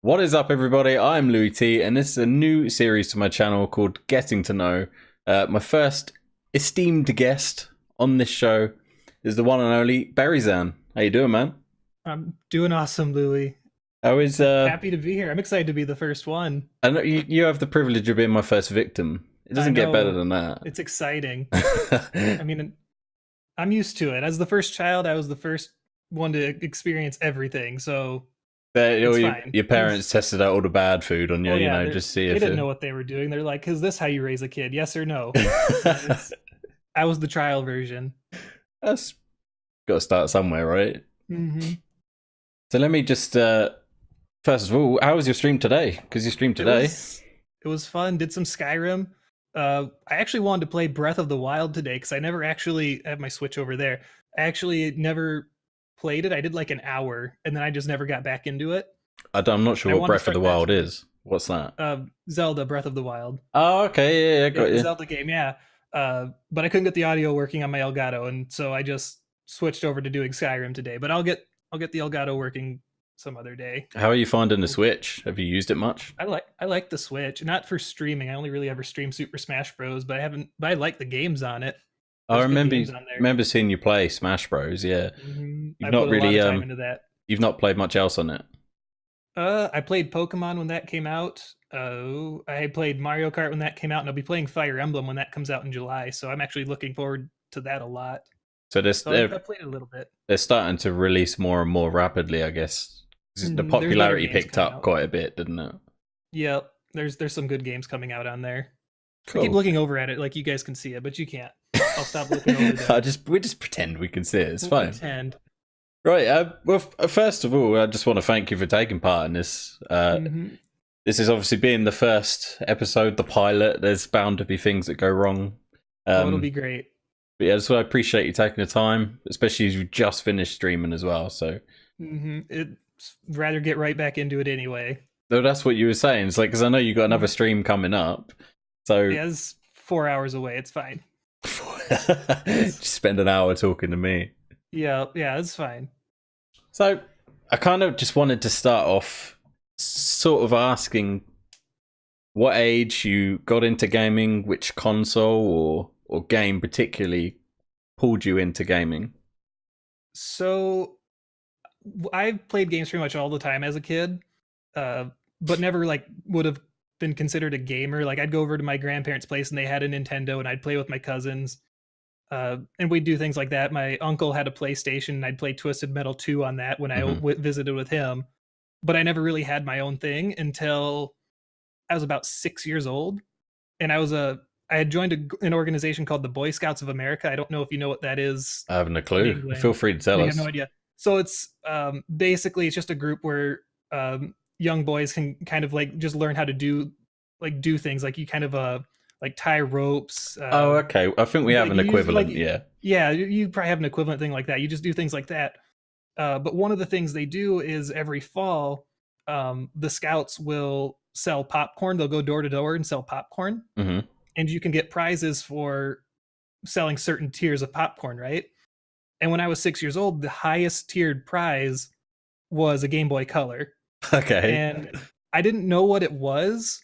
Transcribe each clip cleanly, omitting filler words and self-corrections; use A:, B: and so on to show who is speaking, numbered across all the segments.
A: What is up, everybody? I'm Louis T, and this is a new series to my channel called Getting to Know. My first esteemed guest on this show is the one and only Beryzan. How you doing, man?
B: I'm doing awesome, Louis.
A: How is
B: Happy to be here. I'm excited to be the first one.
A: I know you have the privilege of being my first victim. It
B: I
A: doesn't get better
B: know
A: than that.
B: it's exciting. I mean, I'm used to it. As the first child, I was the first one to experience everything, so it's fine.
A: Your parents tested out all the bad food on you,
B: Oh yeah,
A: just see
B: they
A: if
B: didn't
A: it.
B: know what they were doing. They're like, "Is this how you raise a kid? Yes or no?" And I was the trial version.
A: That's got to start somewhere, right?
B: hmm
A: So let me just first of all, how was your stream today? Because you streamed
B: It
A: today.
B: was it was fun. Did some Skyrim. I actually wanted to play Breath of the Wild today because I never actually have my Switch over there. I actually never played it. I did like an hour and then I just never got back into it.
A: I'm not
B: And
A: sure
B: I
A: what
B: wanted to
A: Breath of the
B: start that
A: Wild
B: today.
A: is. What's that?
B: Zelda Breath of the Wild.
A: Oh, okay, yeah, I
B: Yeah,
A: got
B: the
A: you.
B: Zelda game, yeah. But I couldn't get the audio working on my Elgato, and so I just switched over to doing Skyrim today. But I'll get the Elgato working some other day.
A: How are you finding the Switch? Have you used it much?
B: I like the Switch, not for streaming. I only really ever stream Super Smash Bros. But I like the games on it.
A: I
B: There's good
A: remember
B: games on there.
A: remember seeing you play Smash Bros. Yeah, you've
B: I
A: not
B: put a lot
A: really
B: of time into that.
A: you've not played much else on it.
B: I played Pokemon when that came out. I played Mario Kart when that came out, and I'll be playing Fire Emblem when that comes out in July. So I'm actually looking forward to that a lot.
A: So
B: So I've played it a little bit.
A: they're starting to release more and more rapidly, I guess. The
B: There's better
A: popularity
B: games
A: picked
B: coming
A: up
B: out.
A: quite a bit, didn't it?
B: Yeah, there's some good games coming out on there. I keep
A: Cool.
B: looking over at it like you guys can see it, but you can't. I'll stop looking over there.
A: We just pretend we can see it. It's
B: We'll
A: fine.
B: pretend.
A: Right. First of all, I just want to thank you for taking part in this.
B: hmm
A: This is obviously being the first episode, the pilot. There's bound to be things that go wrong.
B: Oh, it'll be great.
A: But yeah, so I appreciate you taking the time, especially as you just finished streaming as well. So,
B: It's rather get right back into it anyway.
A: so that's what you were saying. It's like, because I know you got another stream coming up. So,
B: Yeah, it's 4 hours away. It's fine.
A: just spend an hour talking to me.
B: Yeah, it's fine.
A: So, I kind of just wanted to start off sort of asking what age you got into gaming, which console or game particularly pulled you into gaming.
B: So I've played games pretty much all the time as a kid, uh, but never like would have been considered a gamer. Like I'd go over to my grandparents' place and they had a Nintendo, and I'd play with my cousins, and we'd do things like that. My uncle had a PlayStation, and I'd play Twisted Metal 2 on that when I
A: Mhm.
B: visited with him. But I never really had my own thing until I was about 6 years old, and I had joined an organization called the Boy Scouts of America. I don't know if you know what that is
A: I haven't a
B: in
A: clue. Feel
B: England.
A: free to tell
B: You have no
A: us.
B: idea. So it's basically it's just a group where young boys can kind of like just learn how to do things like you kind of like tie ropes.
A: Oh, okay. I think we have
B: Like
A: an
B: you use like
A: equivalent. Yeah.
B: yeah, you probably have an equivalent thing like that. You just do things like that. But one of the things they do is every fall, the scouts will sell popcorn. They'll go door to door and sell popcorn,
A: Hmm.
B: and you can get prizes for selling certain tiers of popcorn, right? And when I was 6 years old, the highest tiered prize was a Game Boy Color.
A: Okay.
B: And I didn't know what it was,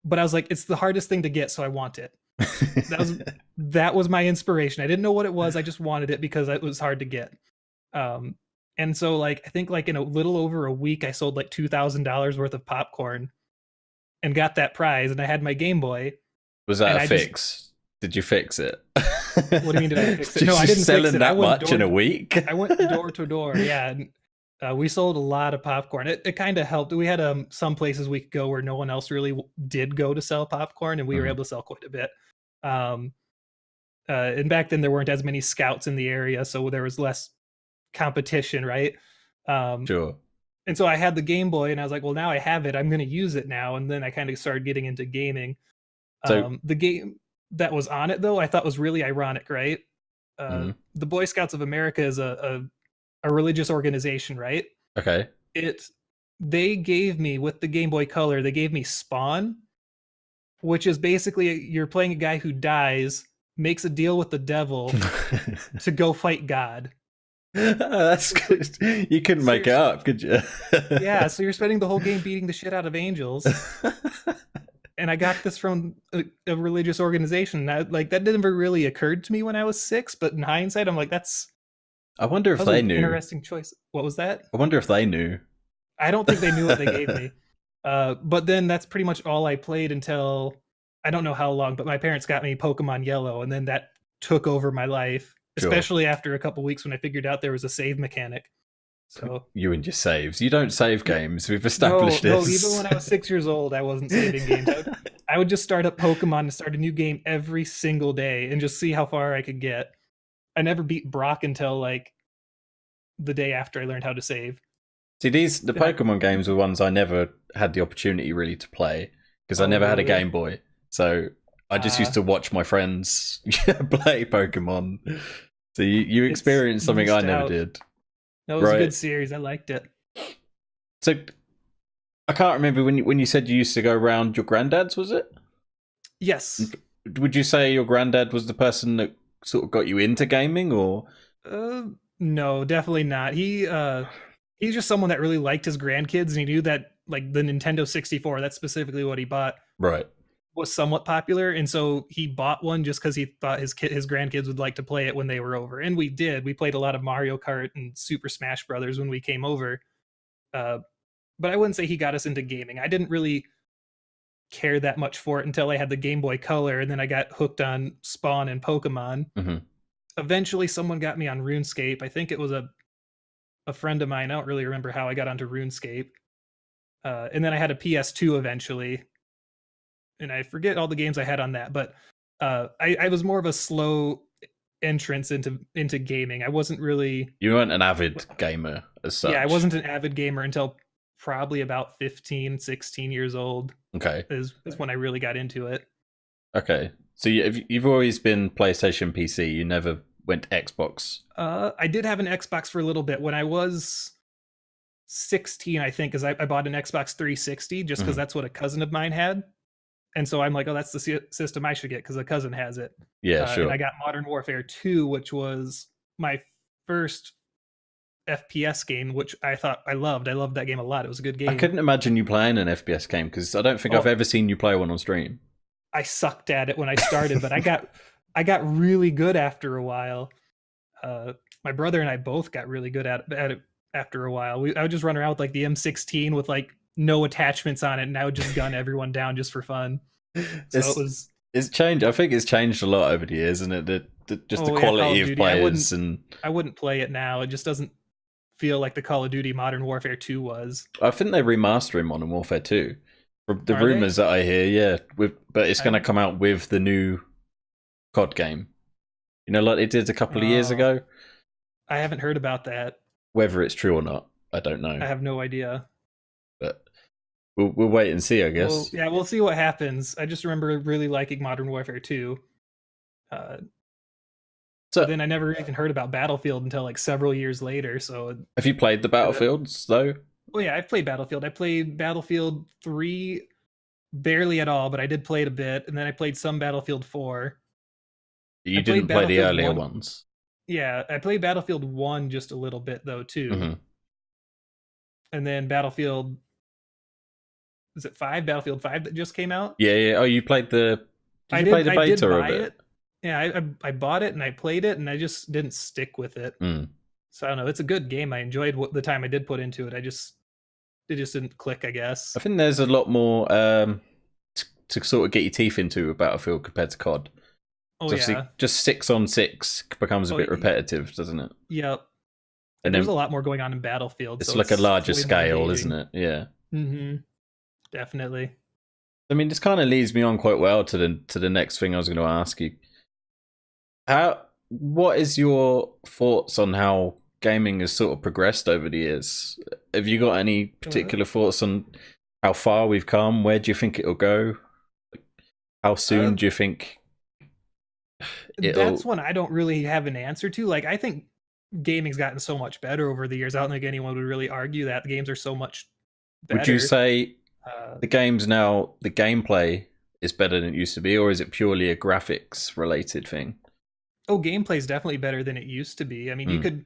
B: but I was like, it's the hardest thing to get, so I want it. That was that was my inspiration. I didn't know what it was. I just wanted it because it was hard to get. Um, and so like I think like in a little over a week, I sold like $2,000 worth of popcorn and got that prize. And I had my Game Boy,
A: Was
B: and
A: that a
B: I just
A: fix? Did you fix it?
B: what do you mean did I fix it? No,
A: Just
B: I didn't fix
A: selling
B: it. I
A: that
B: went
A: much
B: door
A: in a
B: to
A: week?
B: I went door to door. Yeah, and we sold a lot of popcorn. It kind of helped. We had some places we could go where no one else really did go to sell popcorn, and we were
A: Mhm.
B: able to sell quite a bit. Um, and back then there weren't as many scouts in the area, so there was less competition, right? Um,
A: Sure.
B: and so I had the Game Boy, and I was like, well, now I have it. I'm going to use it now. And then I kind of started getting into gaming.
A: So,
B: The game that was on it, though, I thought was really ironic, right?
A: mhm.
B: The Boy Scouts of America is a religious organization, right?
A: Okay.
B: It They gave me with the Game Boy Color, they gave me Spawn, which is basically you're playing a guy who dies, makes a deal with the devil to go fight God.
A: That's good. You couldn't
B: So
A: make it up, could you?
B: yeah, so you're spending the whole game beating the shit out of angels, and I got this from a religious organization. Like that never really occurred to me when I was 6, but in hindsight, I'm like,
A: I wonder if
B: that was
A: they
B: an
A: knew.
B: interesting choice. What was that?
A: I wonder if they knew.
B: I don't think they knew what they gave me. But then that's pretty much all I played until I don't know how long, but my parents got me Pokemon Yellow, and then that took over my life,
A: Sure.
B: especially after a couple weeks when I figured out there was a save mechanic. So
A: You and your saves. You don't save
B: yeah,
A: games. We've
B: no,
A: established
B: no.
A: this.
B: Even when I was 6 years old, I wasn't saving games. I would just start up Pokemon and start a new game every single day and just see how far I could get. I never beat Brock until like the day after I learned how to save.
A: See, the Pokemon games were ones I never had the opportunity really to play because I
B: Oh,
A: never had a
B: really?
A: Game Boy. So I just used to watch my friends play Pokemon. So you experienced something I
B: missed
A: never
B: out.
A: did.
B: That was a
A: Right.
B: good series. I liked it.
A: So I can't remember when you said you used to go around your granddad's, was it?
B: Yes.
A: Would you say your granddad was the person that sort of got you into gaming, or
B: No, definitely not. He's just someone that really liked his grandkids, and he knew that like the Nintendo 64, that's specifically what he bought,
A: right?
B: was somewhat popular, and so he bought one just because he thought his grandkids would like to play it when they were over. And we did. We played a lot of Mario Kart and Super Smash Brothers when we came over. Uh, but I wouldn't say he got us into gaming. I didn't really care that much for it until I had the Game Boy Color, and then I got hooked on Spawn and Pokemon.
A: Mm-hmm.
B: Eventually, someone got me on RuneScape. I think it was a friend of mine. I don't really remember how I got onto RuneScape. And then I had a PS2 eventually, and I forget all the games I had on that. But I was more of a slow entrance into gaming. I wasn't really.
A: You weren't an avid gamer as such.
B: Yeah, I wasn't an avid gamer until probably about 15, 16 years old.
A: Okay.
B: Is when I really got into it.
A: Okay. So you've always been PlayStation PC. You never went Xbox.
B: I did have an Xbox for a little bit when I was 16, I think, because I bought an Xbox 360 just because that's what a cousin of mine had. And so I'm like, oh, that's the system I should get because a cousin has it.
A: Yeah, sure.
B: And I got Modern Warfare 2, which was my first FPS game, which I thought I loved. I loved that game a lot. It was a good game.
A: I couldn't imagine you playing an FPS game because I don't think I've ever seen you play one on stream.
B: I sucked at it when I started, but I got really good after a while. My brother and I both got really good at it after a while. I would just run around with like the M16 with like no attachments on it, and I would just gun everyone down just for fun. So
A: it's changed. I think it's changed a lot over the years, isn't it? The quality of players,
B: I wouldn't play it now. It just doesn't feel like the Call of Duty Modern Warfare 2 was.
A: I think they're remastering Modern Warfare 2. The
B: Are
A: rumors that I hear, yeah, but it's going to come out with the new COD game. You know, like it did a couple of years ago.
B: I haven't heard about that.
A: Whether it's true or not, I don't know.
B: I have no idea.
A: But we'll wait and see, I guess.
B: Well, yeah, we'll see what happens. I just remember really liking Modern Warfare 2. So then I never even heard about Battlefield until like several years later. So
A: have you played the Battlefields though?
B: Oh yeah, I've played Battlefield. I played Battlefield 3 barely at all, but I did play it a bit, and then I played some Battlefield 4.
A: You didn't play the earlier ones.
B: Yeah, I played Battlefield 1 just a little bit though too.
A: Mm-hmm.
B: And then Battlefield, is it 5? Battlefield 5 that just came out?
A: Yeah. Oh, you played the play the beta of it?
B: Yeah, I bought it and I played it and I just didn't stick with it. So I don't know. It's a good game. I enjoyed the time I did put into it. It just didn't click, I guess.
A: I think there's a lot more to sort of get your teeth into a Battlefield compared to COD.
B: Oh yeah.
A: Just 6 on 6 becomes a bit repetitive, doesn't it?
B: Yep.
A: And
B: there's a lot more going on in Battlefield.
A: It's like a larger scale, isn't it? Yeah.
B: Mm-hmm. Definitely.
A: I mean, this kind of leads me on quite well to the next thing I was going to ask you. What is your thoughts on how gaming has sort of progressed over the years? Have you got any particular thoughts on how far we've come? Where do you think it'll go? How soon do you think
B: that's one I don't really have an answer to. Like, I think gaming's gotten so much better over the years. I don't think anyone would really argue that the games are so much better.
A: Would you say the games now, the gameplay is better than it used to be, or is it purely a graphics related thing?
B: Oh, gameplay is definitely better than it used to be. I mean, you could,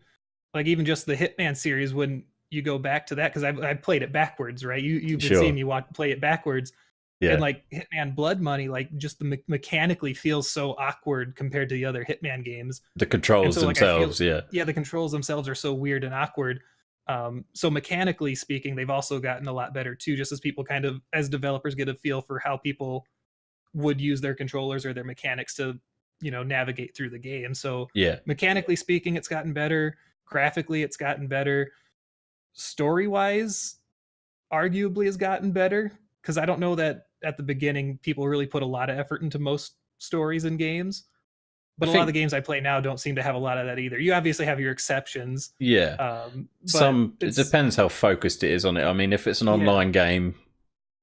B: like even just the Hitman series, when you go back to that, because I played it backwards, right? You've been
A: Sure.
B: seeing me play it backwards,
A: Yeah.
B: and like Hitman Blood Money, like just the mechanically feels so awkward compared to the other Hitman games.
A: The controls
B: so, like,
A: themselves,
B: yeah, the controls themselves are so weird and awkward. So mechanically speaking, they've also gotten a lot better too, just as people kind of, as developers, get a feel for how people would use their controllers or their mechanics to, navigate through the game. So
A: yeah.
B: mechanically speaking, it's gotten better. Graphically, it's gotten better. Story wise, arguably has gotten better, because I don't know that at the beginning people really put a lot of effort into most stories in games. But a lot of the games I play now don't seem to have a lot of that either. You obviously have your exceptions.
A: Yeah.
B: But
A: it depends how focused it is on it. I mean, if it's an online game,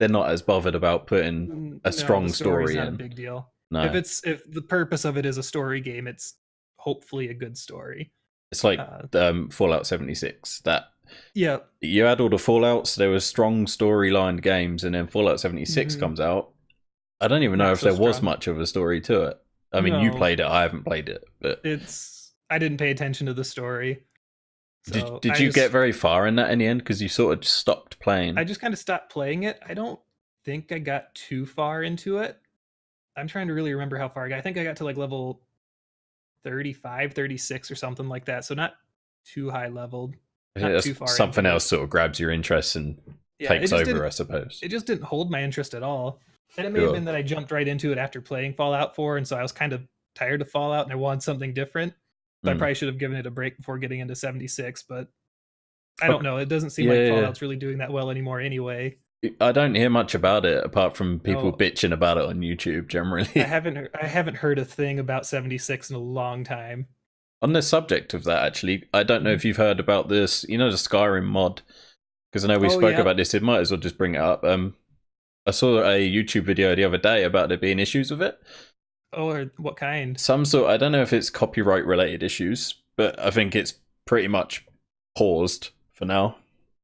A: they're not as bothered about putting a strong story
B: not
A: in.
B: a big deal.
A: No.
B: If the purpose of it is a story game, it's hopefully a good story.
A: It's like Fallout 76. That
B: yeah,
A: you had all the Fallouts, there were strong storyline games, and then Fallout 76 comes out. I don't even know if there was much of a story to it. I mean, you played it, I haven't played it, but
B: I didn't pay attention to the story.
A: So did you get very far in that in the end? Because you sort of just stopped playing.
B: I just kind of stopped playing it. I don't think I got too far into it. I'm trying to really remember how far I got. I think I got to like level 35, 36 or something like that. So not too high leveled. Not too far.
A: Something else sort of grabs your interest and takes over, I suppose.
B: It just didn't hold my interest at all. And it may have been that I jumped right into it after playing Fallout 4, and so I was kind of tired of Fallout and I wanted something different. So I probably should have given it a break before getting into 76, but I don't know. It doesn't seem like Fallout's really doing that well anymore anyway.
A: I don't hear much about it apart from people bitching about it on YouTube generally.
B: I haven't heard a thing about 76 in a long time.
A: On the subject of that, actually, I don't know if you've heard about this, the Skyrim mod, because I know we spoke about this. It might as well just bring it up. I saw a YouTube video the other day about there being issues with it.
B: Oh, or what kind?
A: Some sort. I don't know if it's copyright related issues, but I think it's pretty much paused for now.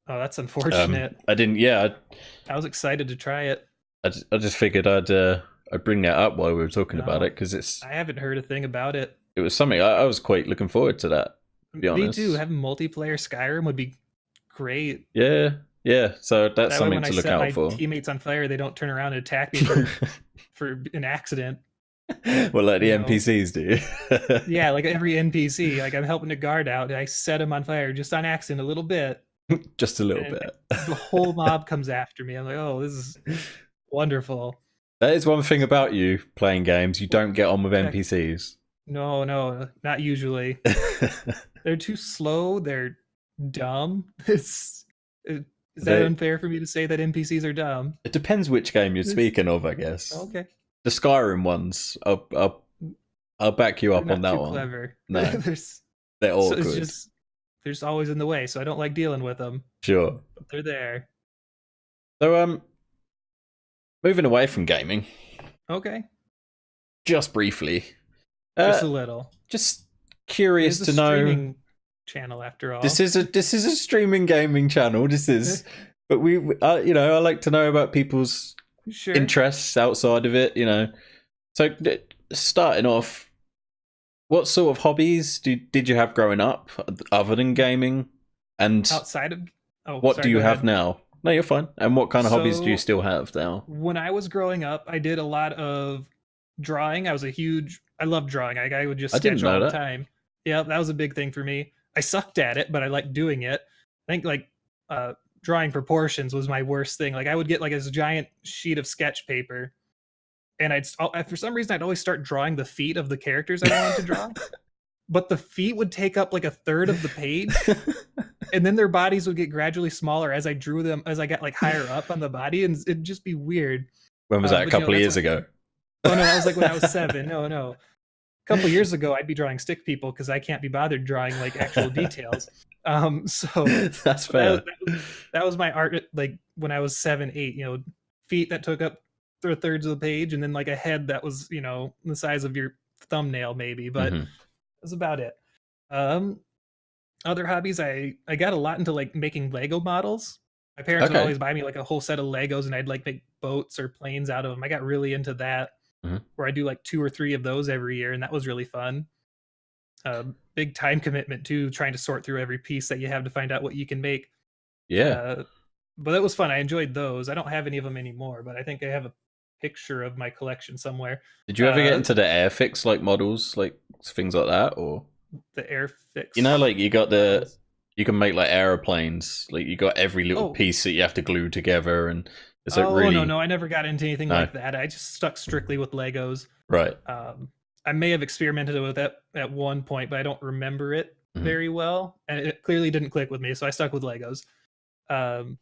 B: Oh, that's unfortunate.
A: I didn't. Yeah,
B: I was excited to try it.
A: I just figured I'd bring that up while we were talking about it, because
B: I haven't heard a thing about it.
A: It was something I was quite looking forward to that. To be honest,
B: me too. Having multiplayer Skyrim would be great.
A: Yeah. So that's something to look out for.
B: When I set my teammates on fire, they don't turn around and attack me for an accident.
A: Well, like the NPCs do.
B: Yeah, like every NPC. Like I'm helping a guard out, and I set him on fire just on accident a little bit.
A: Just a little bit.
B: The whole mob comes after me. I'm like, oh, this is wonderful.
A: That is one thing about you playing games. You don't get on with NPCs.
B: No, not usually. They're too slow. They're dumb. Is that unfair for me to say that NPCs are dumb?
A: It depends which game you're speaking of, I guess.
B: Okay.
A: The Skyrim ones, I'll back you up on that one.
B: Clever.
A: No, they're awkward.
B: So they're just always in the way, so I don't like dealing with them.
A: Sure,
B: but they're there.
A: So moving away from gaming.
B: Okay.
A: Just briefly.
B: Just a little.
A: Just curious to know.
B: Streaming channel, after all.
A: This is a streaming gaming channel. This is, but we I like to know about people's interests outside of it. So starting off, what sort of hobbies did you have growing up other than gaming? And
B: outside of
A: what do you have now? No, you're fine. And what kind of hobbies do you still have now?
B: When I was growing up, I did a lot of drawing. I loved drawing. I would just sketch all the time. Yeah, that was a big thing for me. I sucked at it, but I liked doing it. I think drawing proportions was my worst thing. Like I would get like this giant sheet of sketch paper, and for some reason I'd always start drawing the feet of the characters I wanted to draw. But the feet would take up like a third of the page, and then their bodies would get gradually smaller as I drew them, as I got like higher up on the body, and it'd just be weird.
A: When was that? A couple of years ago?
B: Oh no, that was like when I was 7. No. A couple of years ago, I'd be drawing stick people because I can't be bothered drawing like actual details. So
A: that's fair.
B: That was my art. Like when I was 7, 8, feet that took up 3/3 of the page, and then like a head that was the size of your thumbnail maybe, but. That's about it. Other hobbies, I got a lot into like making Lego models. My parents would always buy me like a whole set of Legos, and I'd like make boats or planes out of them. I got really into that, where I do like 2 or 3 of those every year, and that was really fun. Big time commitment too, trying to sort through every piece that you have to find out what you can make.
A: Yeah.
B: But it was fun. I enjoyed those. I don't have any of them anymore, but I think I have a picture of my collection somewhere.
A: Did you ever get into the Airfix like models, like things like that, or
B: the Airfix?
A: you know, like you got
B: models?
A: you can make like aeroplanes, like you got every little piece that you have to glue together, and it's like really.
B: No, I never got into anything like that. I just stuck strictly with Legos.
A: Right.
B: I may have experimented with that at one point, but I don't remember it very well, and it clearly didn't click with me, so I stuck with Legos. And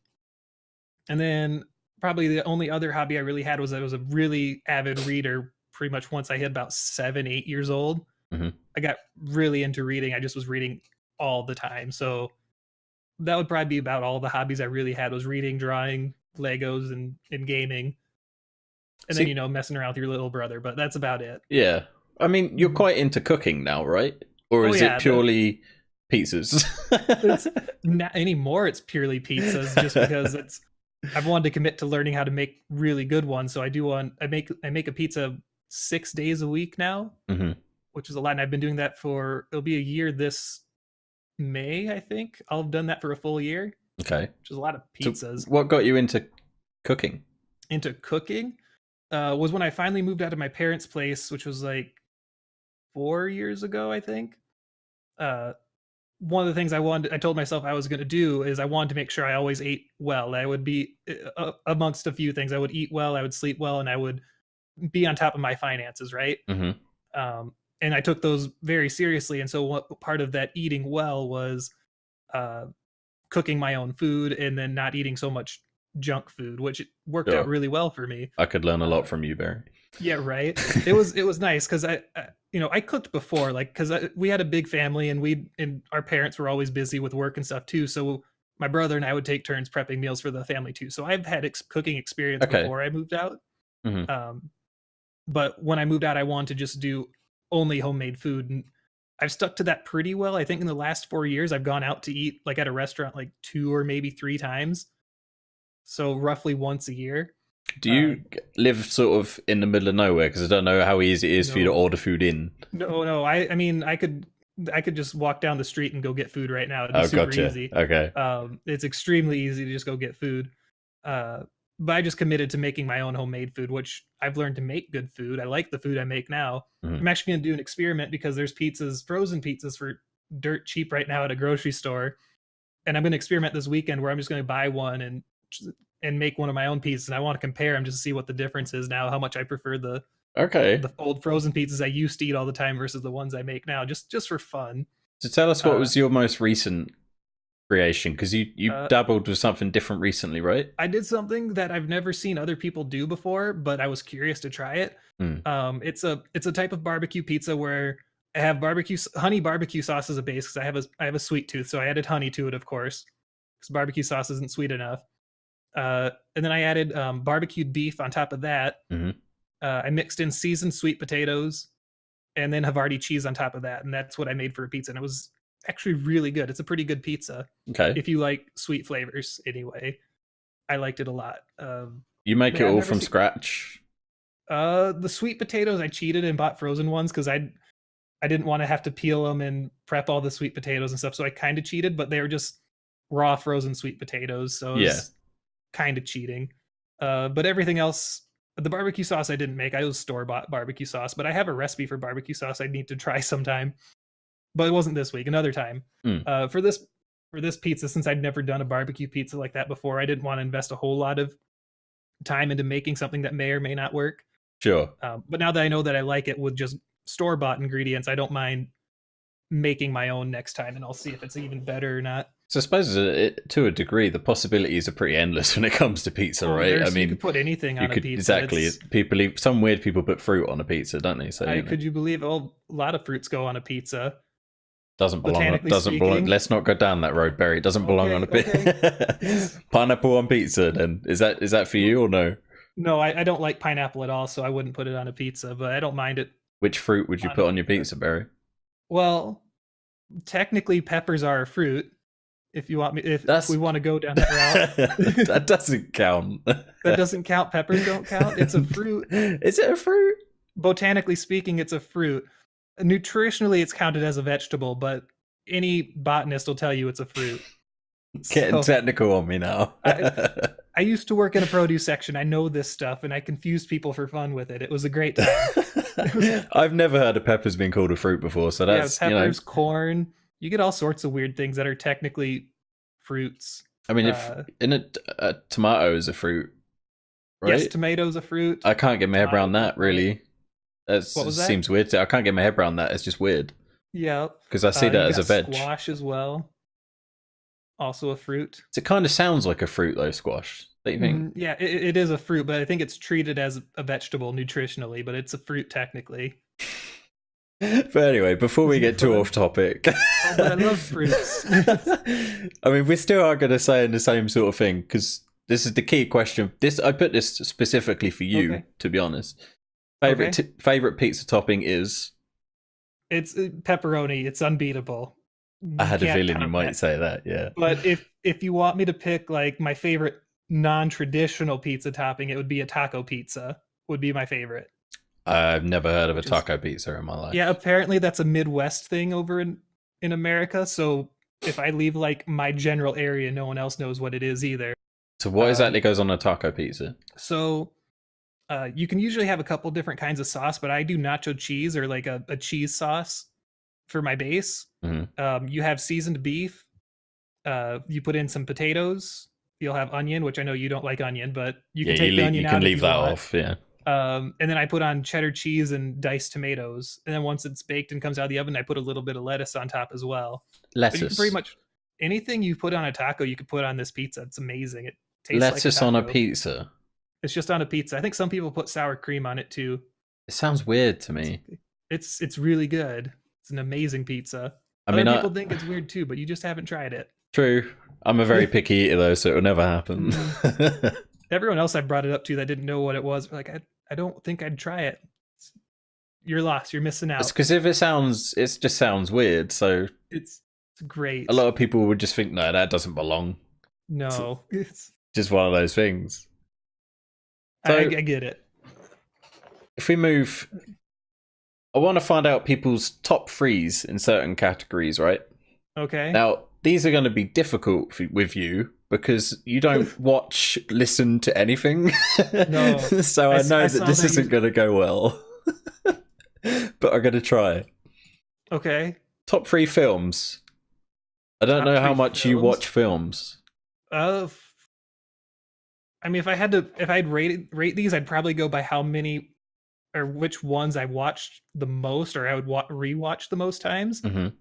B: then probably the only other hobby I really had was I was a really avid reader. Pretty much once I hit about 7, 8 years old, I got really into reading. I just was reading all the time. So that would probably be about all the hobbies I really had, was reading, drawing, Legos, and gaming. And then, messing around with your little brother, but that's about it.
A: Yeah. I mean, you're quite into cooking now, right? Or is it purely pizzas?
B: It's not anymore. It's purely pizzas, just because I've wanted to commit to learning how to make really good ones. So I make a pizza 6 days a week now, which is a lot. And I've been doing that it'll be a year this May, I think. I'll have done that for a full year.
A: Okay.
B: Which is a lot of pizzas.
A: So what got you into cooking?
B: Into cooking was when I finally moved out of my parents' place, which was like 4 years ago, I think. One of the things I told myself I was going to do is I wanted to make sure I always ate well. I would be amongst a few things. I would eat well, I would sleep well, and I would be on top of my finances, right? And I took those very seriously. And so what part of that eating well was cooking my own food and then not eating so much junk food, which worked out really well for me.
A: I could learn a lot from you, Barry.
B: Yeah, right. It was nice because I cooked before, like, because we had a big family and our parents were always busy with work and stuff too. So my brother and I would take turns prepping meals for the family too. So I've had cooking experience before I moved out. But when I moved out, I wanted to just do only homemade food, and I've stuck to that pretty well. I think in the last 4 years, I've gone out to eat like at a restaurant like 2 or maybe 3 times. So roughly once a year.
A: Do you live sort of in the middle of nowhere? Because I don't know how easy it is for you to order food in.
B: No. I mean, I could just walk down the street and go get food right now. It'd be super easy.
A: Okay.
B: It's extremely easy to just go get food. But I just committed to making my own homemade food, which I've learned to make good food. I like the food I make now. I'm actually going to do an experiment because there's frozen pizzas for dirt cheap right now at a grocery store. And I'm going to experiment this weekend where I'm just going to buy one and make one of my own pizzas. And I want to compare them just to see what the difference is now, how much I prefer the old frozen pizzas I used to eat all the time versus the ones I make now, just for fun.
A: So tell us, what was your most recent creation? Because you dabbled with something different recently, right?
B: I did something that I've never seen other people do before, but I was curious to try it. It's a type of barbecue pizza where I have honey barbecue sauce as a base, because I have a sweet tooth, so I added honey to it, of course, because barbecue sauce isn't sweet enough. And then I added barbecued beef on top of that. I mixed in seasoned sweet potatoes and then Havarti cheese on top of that, and that's what I made for a pizza, and it was actually really good. It's a pretty good pizza.
A: Okay.
B: If you like sweet flavors anyway. I liked it a lot.
A: You make it all from scratch?
B: The sweet potatoes, I cheated and bought frozen ones because I didn't want to have to peel them and prep all the sweet potatoes and stuff, so I kind of cheated, but they were just raw frozen sweet potatoes, so it was kind of cheating. But everything else, the barbecue sauce I didn't make. I was store-bought barbecue sauce, but I have a recipe for barbecue sauce I need to try sometime. But it wasn't this week, another time. For this pizza, since I'd never done a barbecue pizza like that before, I didn't want to invest a whole lot of time into making something that may or may not work.
A: Sure.
B: But now that I know that I like it with just store-bought ingredients, I don't mind making my own next time, and I'll see if it's even better or not.
A: So I suppose to a degree, the possibilities are pretty endless when it comes to pizza, right? I mean,
B: you could put anything on a pizza.
A: Exactly. Some weird people put fruit on a pizza, don't they? So
B: could you believe? A lot of fruits go on a pizza.
A: Doesn't belong. Let's not go down that road, Barry. It doesn't belong on a pizza. Pineapple on pizza, then is that for you or no?
B: No, I don't like pineapple at all, so I wouldn't put it on a pizza. But I don't mind it.
A: Which fruit would you put on your pizza, Barry?
B: Well, technically, peppers are a fruit. If you want me, if we want to go down that
A: route, that doesn't count.
B: That doesn't count. Peppers don't count. It's a fruit.
A: Is it a fruit?
B: Botanically speaking, it's a fruit. nutritionally it's counted as a vegetable, but any botanist will tell you it's a fruit.
A: Getting
B: So
A: technical on me now.
B: I used to work in a produce section. I know this stuff, and I confused people for fun with it. It was a great time.
A: I've never heard of peppers being called a fruit before, so
B: Yeah,
A: that's
B: peppers, corn. You get all sorts of weird things that are technically fruits.
A: I mean, if in a tomato is a fruit, right?
B: Yes, tomato's a fruit.
A: I can't get my head around that.
B: Tomato,
A: Really, that
B: What was that?
A: seems weird. I can't get my head around that. It's just weird
B: Yeah.
A: because I see
B: You
A: that as a
B: got
A: veg.
B: squash as well. Also a fruit.
A: It kind of sounds like a fruit, though. Squash. Don't you think?
B: Yeah, it is a fruit, but I think it's treated as a vegetable nutritionally, but it's a fruit technically.
A: But anyway, before we get too off topic,
B: Oh, but I love fruits.
A: I mean, we still are going to say in the same sort of thing because this is the key question. I put this specifically for you,
B: Okay.
A: to be honest. Favorite pizza topping is.
B: It's pepperoni. It's unbeatable.
A: I had a
B: Can't
A: feeling you
B: top
A: might
B: that.
A: say that. Yeah.
B: But if you want me to pick like my favorite non-traditional pizza topping, it would be a taco pizza. Would be my favorite.
A: I've never heard of a
B: Which is-
A: taco pizza in my life.
B: Yeah, apparently that's a Midwest thing over in America. So if I leave like my general area, no one else knows what it is either.
A: So what exactly goes on a taco pizza?
B: So you can usually have a couple different kinds of sauce, but I do nacho cheese or like a cheese sauce for my base.
A: Mhm.
B: You have seasoned beef. You put in some potatoes. You'll have onion, which I know you don't like onion, but you can take the onion
A: you
B: out
A: can
B: if
A: leave
B: you
A: that
B: want.
A: off. Yeah.
B: And then I put on cheddar cheese and diced tomatoes. And then once it's baked and comes out of the oven, I put a little bit of lettuce on top as well. But you can
A: Lettuce.
B: pretty much anything you put on a taco, you could put on this pizza. It's amazing. It tastes
A: Lettuce
B: like
A: on a
B: taco.
A: pizza.
B: It's just on a pizza. I think some people put sour cream on it too.
A: It sounds weird to me.
B: It's really good. It's an amazing pizza.
A: I mean,
B: Other people think it's weird too, but you just haven't tried it.
A: True. I'm a very picky eater though, so it'll never happen.
B: Everyone else I brought it up to that didn't know what it was, like I don't think I'd try it. You're lost. You're missing out.
A: It's because if it just sounds weird. So
B: It's great.
A: a lot of people would just think, no, that doesn't belong.
B: No, it's
A: Just one of those things. So
B: I get it.
A: if we move, I want to find out people's top threes in certain categories, right?
B: Okay.
A: Now, these are going to be difficult with you because you don't listen to anything.
B: No.
A: So I know that
B: saw
A: this
B: that
A: isn't going to go well. But I'm going to try.
B: Okay.
A: Top three films. I don't
B: Top
A: know how
B: three
A: much you
B: films?
A: watch films.
B: I mean, if I'd rate these, I'd probably go by how many or which ones I watched the most, or I would rewatch the most times.
A: Mhm.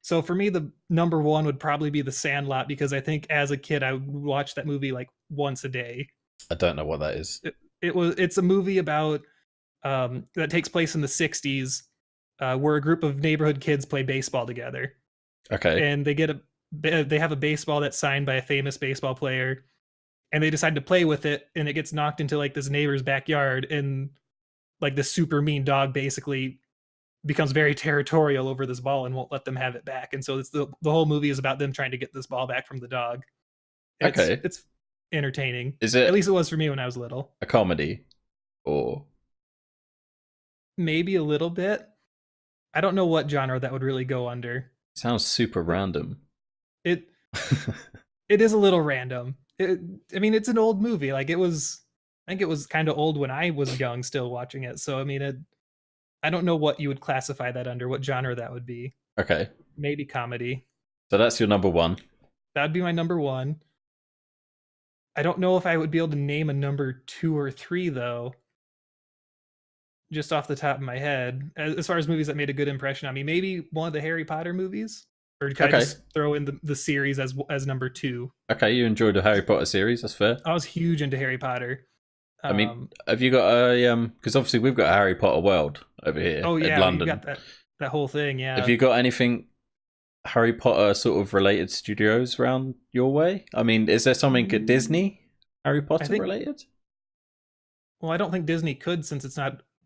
B: So for me, the number one would probably be The Sandlot, because I think as a kid I would watch that movie like once a day.
A: I don't know what that is.
B: It's a movie about that takes place in the 60s, where a group of neighborhood kids play baseball together.
A: Okay.
B: And they have a baseball that's signed by a famous baseball player, and they decide to play with it, and it gets knocked into like this neighbor's backyard, and like this super mean dog basically becomes very territorial over this ball and won't let them have it back. And so it's the whole movie is about them trying to get this ball back from the dog.
A: Okay.
B: It's entertaining.
A: Is it
B: At least it was for me when I was little.
A: a comedy? Or
B: Maybe a little bit. I don't know what genre that would really go under.
A: sounds super random.
B: It is a little random. I mean, it's an old movie. Like I think it was kind of old when I was young still watching it. So I mean, I don't know what you would classify that under, what genre that would be.
A: Okay.
B: Maybe comedy.
A: So that's your number one.
B: That'd be my number one. I don't know if I would be able to name a number 2 or 3 though. Just off the top of my head, as far as movies that made a good impression on me, maybe one of the Harry Potter movies, or could I just throw in the series as number 2?
A: Okay, you enjoyed the Harry Potter series. That's fair.
B: I was huge into Harry Potter.
A: I mean, have you got a because obviously we've got a Harry Potter world over here
B: oh yeah,
A: in London.
B: you got that whole thing. Yeah.
A: Have you got anything Harry Potter sort of related studios around your way? I mean, is there something at Disney Harry Potter related?
B: Well, I don't think Disney could, since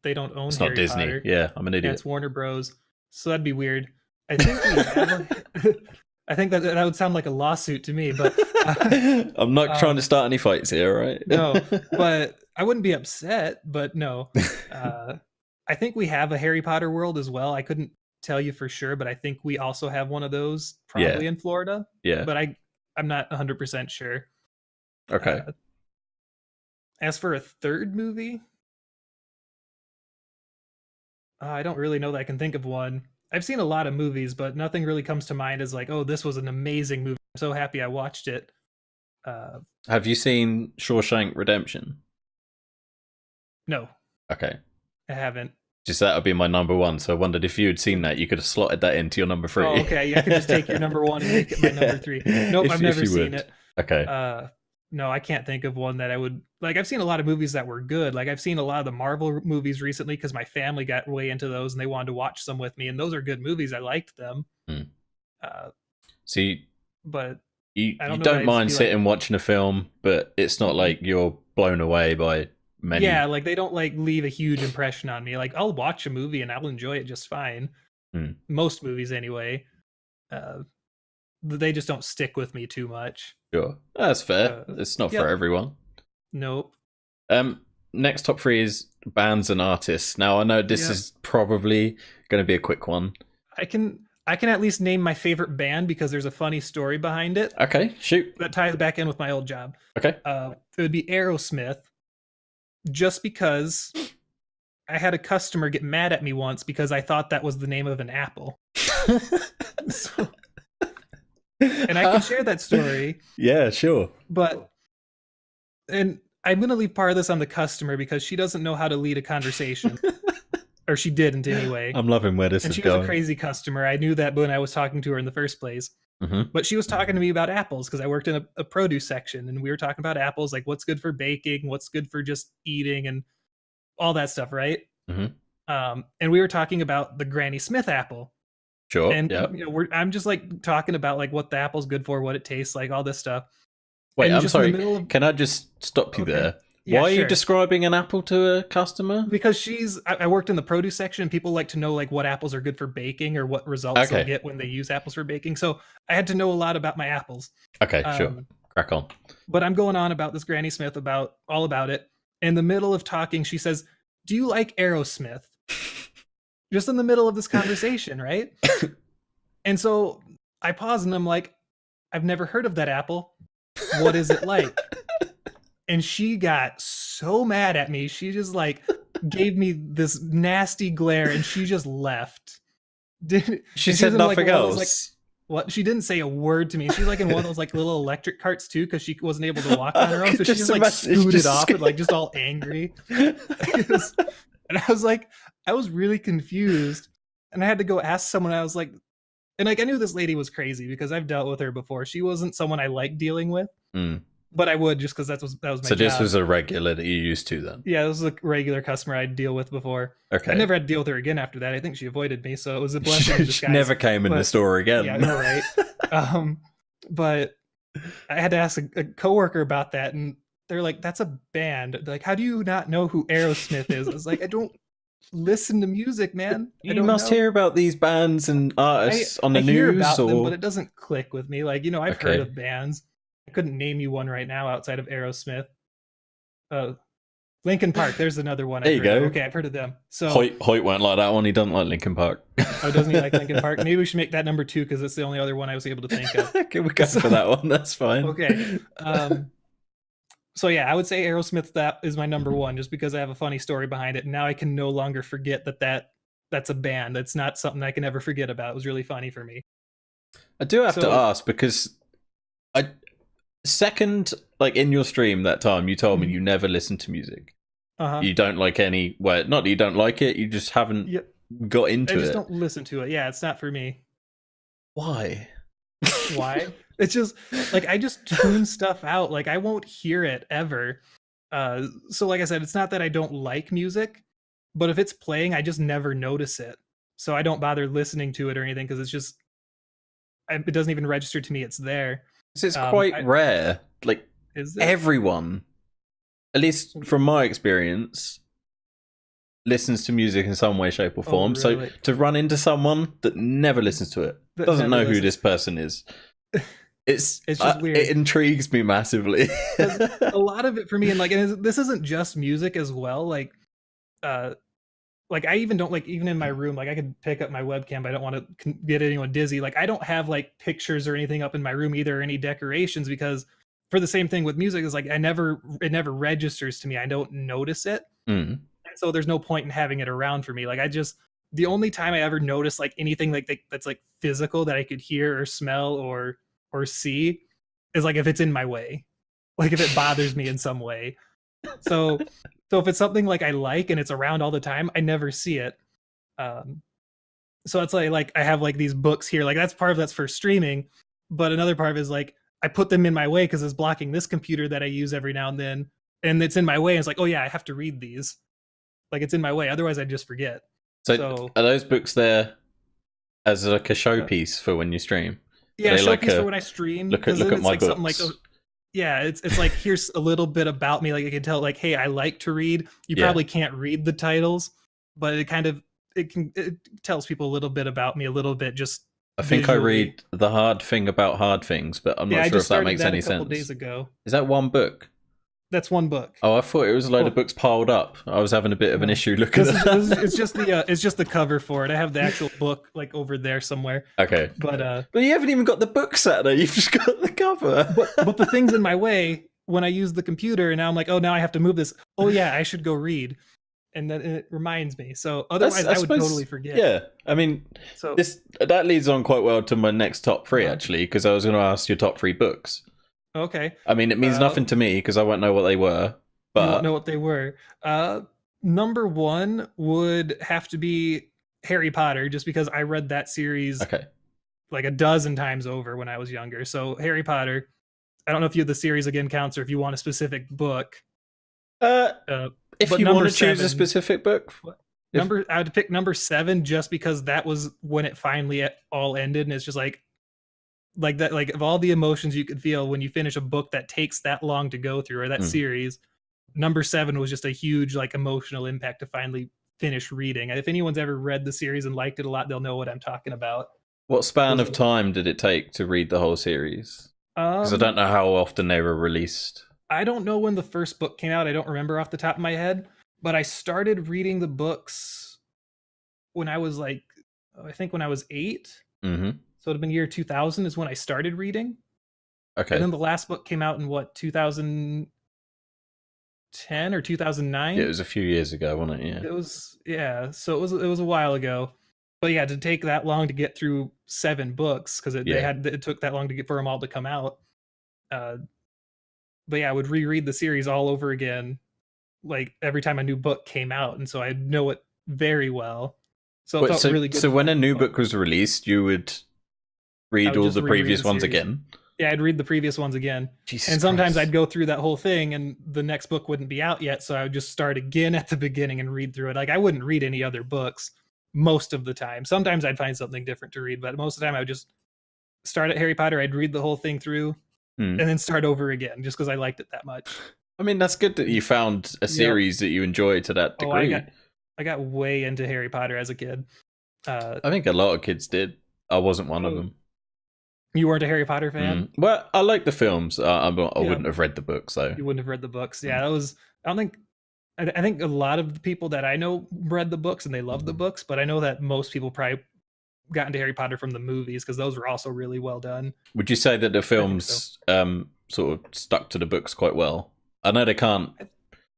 B: they don't own.
A: It's
B: Harry
A: not Disney.
B: Potter.
A: Yeah, I'm an idiot.
B: Yeah, it's Warner Bros. So that'd be weird. I think we have I think that would sound like a lawsuit to me, but
A: I'm not trying to start any fights here, right?
B: No, but I wouldn't be upset. But no, I think we have a Harry Potter world as well. I couldn't tell you for sure, but I think we also have one of those probably
A: Yeah.
B: in Florida.
A: Yeah.
B: But I'm not 100% sure.
A: Okay.
B: As for a third movie, I don't really know that I can think of one. I've seen a lot of movies, but nothing really comes to mind as like, oh, this was an amazing movie. I'm so happy I watched it.
A: Have you seen Shawshank Redemption?
B: No,
A: Okay.
B: I haven't.
A: Just that would be my number one. So I wondered if you had seen that, you could have slotted that into your number 3.
B: Oh, okay. Yeah, I could just take your number 1 and make it my number 3. Nope, I've never seen it.
A: Okay.
B: No, I can't think of one that I would like. I've seen a lot of movies that were good. Like I've seen a lot of the Marvel movies recently because my family got way into those and they wanted to watch some with me, and those are good movies. I liked them.
A: See,
B: but
A: you don't mind sitting watching a film, but it's not like you're blown away by many.
B: Yeah, like they don't like leave a huge impression on me. Like I'll watch a movie and I'll enjoy it just fine. Most movies anyway. They just don't stick with me too much.
A: Sure, that's fair. It's not for everyone.
B: Nope.
A: Next top 3 is bands and artists. Now I know this is probably going to be a quick one.
B: I can at least name my favorite band because there's a funny story behind it.
A: Okay, shoot.
B: That ties back in with my old job.
A: Okay.
B: It would be Aerosmith, just because I had a customer get mad at me once because I thought that was the name of an apple. And I can share that story.
A: Yeah, sure.
B: And I'm going to leave part of this on the customer because she doesn't know how to lead a conversation. Or she didn't anyway.
A: I'm loving where this is going.
B: And she was a crazy customer. I knew that when I was talking to her in the first place. But she was talking to me about apples because I worked in a produce section. And we were talking about apples, like what's good for baking, what's good for just eating, and all that stuff, right? And we were talking about the Granny Smith apple.
A: Sure.
B: And I'm just like talking about like what the apple's good for, what it tastes like, all this stuff.
A: Wait, I'm sorry. Can I just stop you there?
B: Yeah,
A: why are you describing an apple to a customer?
B: Because I worked in the produce section and people like to know like what apples are good for baking or what results they'll get when they use apples for baking. So I had to know a lot about my apples.
A: Okay, sure. Crack on.
B: But I'm going on about this Granny Smith all about it. In the middle of talking, she says, "Do you like Aerosmith?" Just in the middle of this conversation, right? And so I pause and I'm like, I've never heard of that apple. What is it like? And she got so mad at me. She just like gave me this nasty glare and she just left.
A: She said nothing else.
B: What? She didn't say a word to me. She's like in one of those like little electric carts too, because she wasn't able to walk on her own. So she just like scooted off and like just all angry. And I was like, I was really confused. And I had to go ask someone. I was like, and like I knew this lady was crazy because I've dealt with her before. She wasn't someone I liked dealing with. But I would just because that was my job.
A: So this was a regular that you used to then? Yeah,
B: this was a regular customer I'd deal with before.
A: Okay.
B: I never had to deal with her again after that. I think she avoided me, so it was a blessing in disguise.
A: She never came in the store again.
B: Yeah, no, right. But I had to ask a coworker about that, and they're like, "That's a band." They're like, "How do you not know who Aerosmith is?" I was like, "I don't listen to music, man.
A: You must hear about these bands and artists on the news,
B: hear about them, but it doesn't click with me. Like, I've heard of bands. I couldn't name you one right now outside of Aerosmith. Linkin Park, there's another one.
A: There you go.
B: Okay, I've heard of them. So
A: Hoyt won't like that one. He doesn't like Linkin Park.
B: Oh, doesn't he like Linkin Park? Maybe we should make that number 2 because it's the only other one I was able to think of.
A: Okay, we go for that one. That's fine.
B: Okay. So yeah, I would say Aerosmith, that is my number 1, just because I have a funny story behind it. And now I can no longer forget that's a band. That's not something I can ever forget about. It was really funny for me.
A: I do have to ask because second, like in your stream that time, you told me you never listen to music. You don't like not that you don't like it, you just haven't got into it.
B: I just don't listen to it. Yeah, it's not for me.
A: Why?
B: It's just like I just tune stuff out. Like I won't hear it ever. So like I said, it's not that I don't like music, but if it's playing, I just never notice it. So I don't bother listening to it or anything because it doesn't even register to me it's there.
A: It's quite rare. Like everyone, at least from my experience, listens to music in some way, shape, or form.
B: Really?
A: So to run into someone that never listens to it, doesn't know who this person is, it's just weird. It intrigues me massively.
B: A lot of it for me, and this isn't just music as well. Like, like I even don't like, even in my room, like I could pick up my webcam, but I don't want to get anyone dizzy. Like I don't have like pictures or anything up in my room either, or any decorations, because for the same thing with music is like it never registers to me. I don't notice it.
A: Mm.
B: And so there's no point in having it around for me. Like the only time I ever notice like anything like that's like physical that I could hear or smell or see is like if it's in my way, like if it bothers me in some way. So if it's something like I like and it's around all the time, I never see it. So it's like I have like these books here, like that's for streaming, but another part is like I put them in my way because it's blocking this computer that I use every now and then, and it's in my way. And it's like, oh yeah, I have to read these. Like it's in my way, otherwise I just forget.
A: So are those books there as like a showpiece for when you stream?
B: Yeah, showpiece for when I stream.
A: Look at my
B: like
A: books.
B: Something like, yeah, it's like here's a little bit about me. Like I can tell, like, hey, I like to read. You probably can't read the titles, but it tells people a little bit about me, a little bit just.
A: I think visually. I read The Hard Thing About Hard Things, but I'm not sure if that makes any sense.
B: Days ago.
A: Is that one book?
B: That's one book.
A: Oh, I thought it was a load of books piled up. I was having a bit of an issue looking at it.
B: It's just the cover for it. I have the actual book like over there somewhere.
A: Okay.
B: But
A: you haven't even got the book sat there. You've just got the cover.
B: But the thing's in my way when I use the computer, and now I'm like, oh, now I have to move this. Oh yeah, I should go read. And then it reminds me. So otherwise I would totally forget.
A: Yeah. I mean, that leads on quite well to my next top 3 actually, because I was going to ask your top 3 books.
B: Okay.
A: I mean, it means nothing to me because I won't know what they were. But
B: you won't know what they were. Number 1 would have to be Harry Potter, just because I read that series like a dozen times over when I was younger. So Harry Potter. I don't know if the series again counts, or if you want a specific book.
A: If you want to choose a specific book,
B: I would pick number 7 just because that was when it finally all ended, and it's just like that, like of all the emotions you could feel when you finish a book that takes that long to go through, or that series, number 7 was just a huge like emotional impact to finally finish reading. If anyone's ever read the series and liked it a lot, they'll know what I'm talking about.
A: What span of time did it take to read the whole series? Because I don't know how often they were released.
B: I don't know when the first book came out. I don't remember off the top of my head, but I started reading the books when I was like, I think when I was 8.
A: Mm-hmm.
B: So it would have been year 2000 is when I started reading.
A: Okay.
B: And then the last book came out in 2010 or 2009?
A: Yeah, it was a few years ago, wasn't it? Yeah.
B: It was, yeah. So it was a while ago. But yeah, to take that long to get through 7 books, because it took that long to get for them all to come out. But yeah, I would reread the series all over again, like every time a new book came out, and so I know it very well. So it felt really good.
A: So when a new book was released, you would read all the previous ones again?
B: Yeah, I'd read the previous ones again.
A: Jesus
B: and sometimes
A: Christ.
B: I'd go through that whole thing, and the next book wouldn't be out yet, so I would just start again at the beginning and read through it. Like I wouldn't read any other books most of the time. Sometimes I'd find something different to read, but most of the time I would just start at Harry Potter. I'd read the whole thing through. And then start over again, just because I liked it that much.
A: I mean, that's good that you found a series that you enjoy to that degree.
B: I got way into Harry Potter as a kid.
A: I think a lot of kids did. I wasn't one of them.
B: You weren't a Harry Potter fan?
A: Well, I like the films. I wouldn't have read the books, though. You
B: wouldn't have read the books. Yeah, that was. I think a lot of the people that I know read the books and they loved the books, but I know that most people probably got into Harry Potter from the movies, because those were also really well done.
A: Would you say that the films sort of stuck to the books quite well? I know they can't,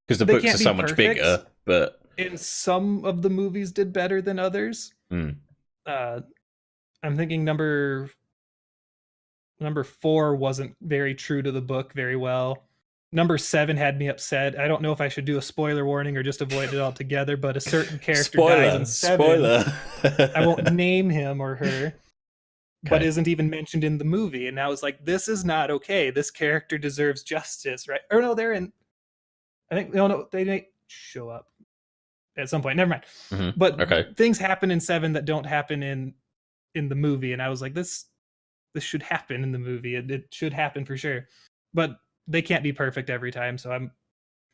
A: because the books are so much bigger, but
B: in some of the movies did better than others. I'm thinking number 4 wasn't very true to the book very well. Number 7 had me upset. I don't know if I should do a spoiler warning or just avoid it altogether, but a certain character dies in 7.
A: Spoiler.
B: I won't name him or her, but isn't even mentioned in the movie. And now it's like, this is not okay. This character deserves justice, right? Or no, they didn't show up at some point. Never mind. But things happen in 7 that don't happen in the movie. And I was like, this should happen in the movie. It should happen for sure. But they can't be perfect every time, so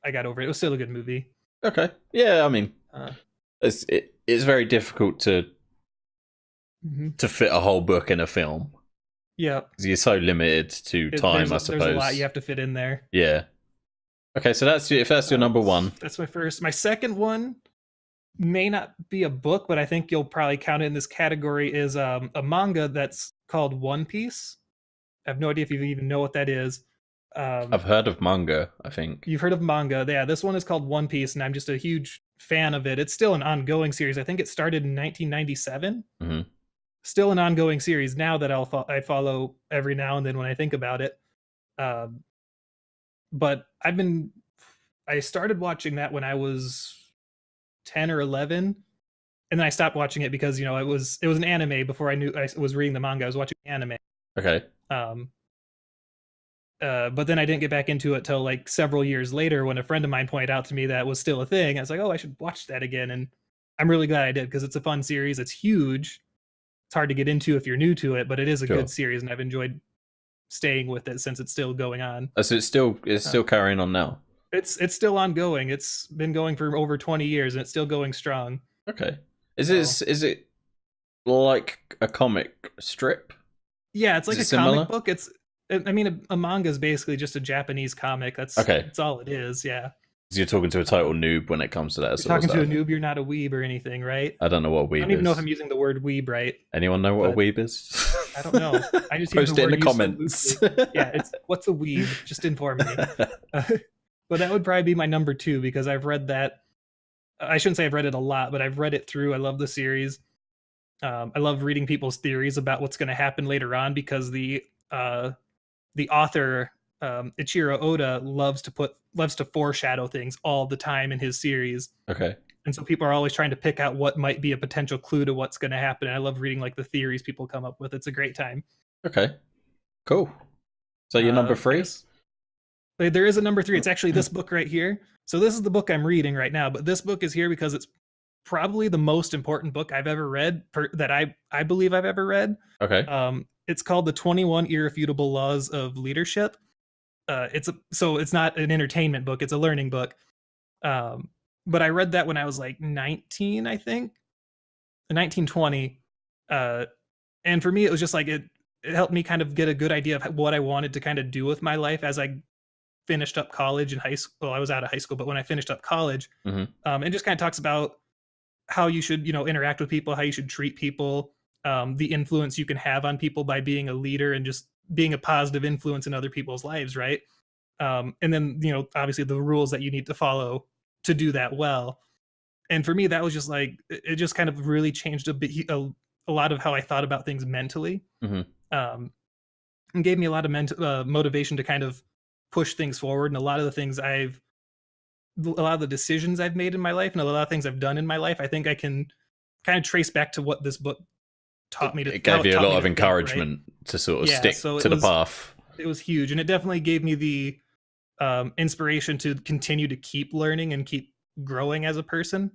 B: I got over it. It was still a good movie.
A: Okay. Yeah, I mean, it's very difficult to fit a whole book in a film.
B: Yeah.
A: Because you're so limited to time, I suppose.
B: There's a lot you have to fit in there.
A: Yeah. Okay, so if that's your number 1.
B: That's my first. My second one may not be a book, but I think you'll probably count it in this category, is a manga that's called One Piece. I have no idea if you even know what that is.
A: I've heard of manga, I think.
B: You've heard of manga. Yeah, this one is called One Piece, and I'm just a huge fan of it. It's still an ongoing series. I think it started in 1997.
A: Hmm.
B: Still an ongoing series now that I follow every now and then when I think about it. Um, but I started watching that when I was 10 or 11, and then I stopped watching it because it was an anime before I knew I was reading the manga. I was watching anime.
A: Okay.
B: Um, but then I didn't get back into it till like several years later when a friend of mine pointed out to me that it was still a thing. I was like, oh, I should watch that again, and I'm really glad I did because it's a fun series. It's huge. It's hard to get into if you're new to it, but it is a
A: Sure.
B: good series, and I've enjoyed staying with it since it's still going on.
A: So it's still carrying on now.
B: It's still ongoing. It's been going for over 20 years, and it's still going strong.
A: Okay. Is it like a comic strip?
B: Yeah, it's like
A: Is
B: a
A: it
B: comic
A: similar?
B: book. I mean, a manga is basically just a Japanese comic. That's all it is. Yeah.
A: So you're talking to a total noob when it comes to that
B: You're
A: sort of
B: talking
A: stuff.
B: to a noob. You're not a weeb or anything, right?
A: I don't know what a weeb
B: I don't even know if
A: is.
B: I'm using the word weeb right.
A: Anyone know what a
B: but
A: weeb is?
B: I don't know. I just use
A: Post
B: the
A: it in
B: word
A: the
B: used so
A: comments.
B: loosely. Yeah, it's what's a weeb? Just inform me. But that would probably be my number 2 because I've read that. I shouldn't say I've read it a lot, but I've read it through. I love the series. I love reading people's theories about what's going to happen later on because the author Ichiro Oda loves to foreshadow things all the time in his series.
A: Okay.
B: And so people are always trying to pick out what might be a potential clue to what's going to happen. And I love reading like the theories people come up with. It's a great time.
A: Okay. Cool. So you're number 3?
B: There is a number 3. It's actually this book right here. So this is the book I'm reading right now, but this book is here because it's probably the most important book I've ever read that I believe I've ever read.
A: Okay.
B: It's called The 21 Irrefutable Laws of Leadership. So it's not an entertainment book, it's a learning book. But I read that when I was like 19, I think. 1920. And for me it was just like it helped me kind of get a good idea of what I wanted to kind of do with my life as I finished up college and high school. Well, I was out of high school, but when I finished up college, it just kind of talks about how you should, interact with people, how you should treat people, the influence you can have on people by being a leader and just being a positive influence in other people's lives, right? And then, obviously the rules that you need to follow to do that well. And for me, that was just like, it just kind of really changed a lot of how I thought about things mentally. And gave me a lot of motivation to kind of push things forward. And a lot of the decisions I've made in my life and a lot of things I've done in my life, I think I can kind of trace back to what this book taught me to.
A: It gave you a lot of encouragement
B: right?
A: to sort of stick to the path.
B: It was huge, and it definitely gave me the inspiration to continue to keep learning and keep growing as a person.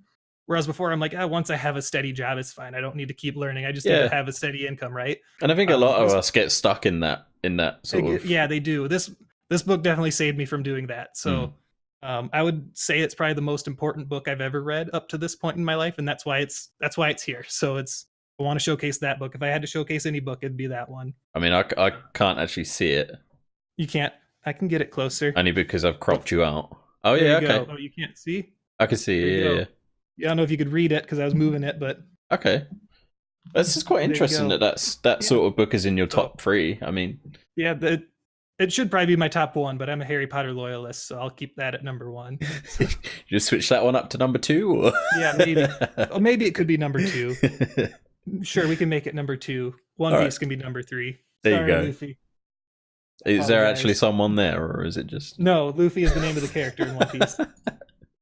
B: Whereas before, I'm like, once I have a steady job, it's fine. I don't need to keep learning. I just need to have a steady income, right?
A: And I think a lot of us get stuck in that sort of.
B: Yeah, they do. This book definitely saved me from doing that. So I would say it's probably the most important book I've ever read up to this point in my life, and that's why it's here. So I want to showcase that book. If I had to showcase any book, it'd be that one.
A: I mean, I can't actually see it.
B: You can't. I can get it closer.
A: Only because I've cropped you out. Oh yeah, okay.
B: Go. Oh, you can't see?
A: I can see it.
B: Yeah, I don't know if you could read it because I was moving it, but
A: okay. This is quite interesting that sort of book is in your top 3. I mean,
B: yeah, it should probably be my top 1, but I'm a Harry Potter loyalist, so I'll keep that at number 1.
A: You just switch that one up to number 2, or?
B: Yeah, maybe. Or maybe it could be number 2. Sure, we can make it number 2. One Piece can be number 3.
A: There you go.
B: Luffy.
A: Is there actually someone there, or is it just?
B: No, Luffy is the name of the character in One Piece. And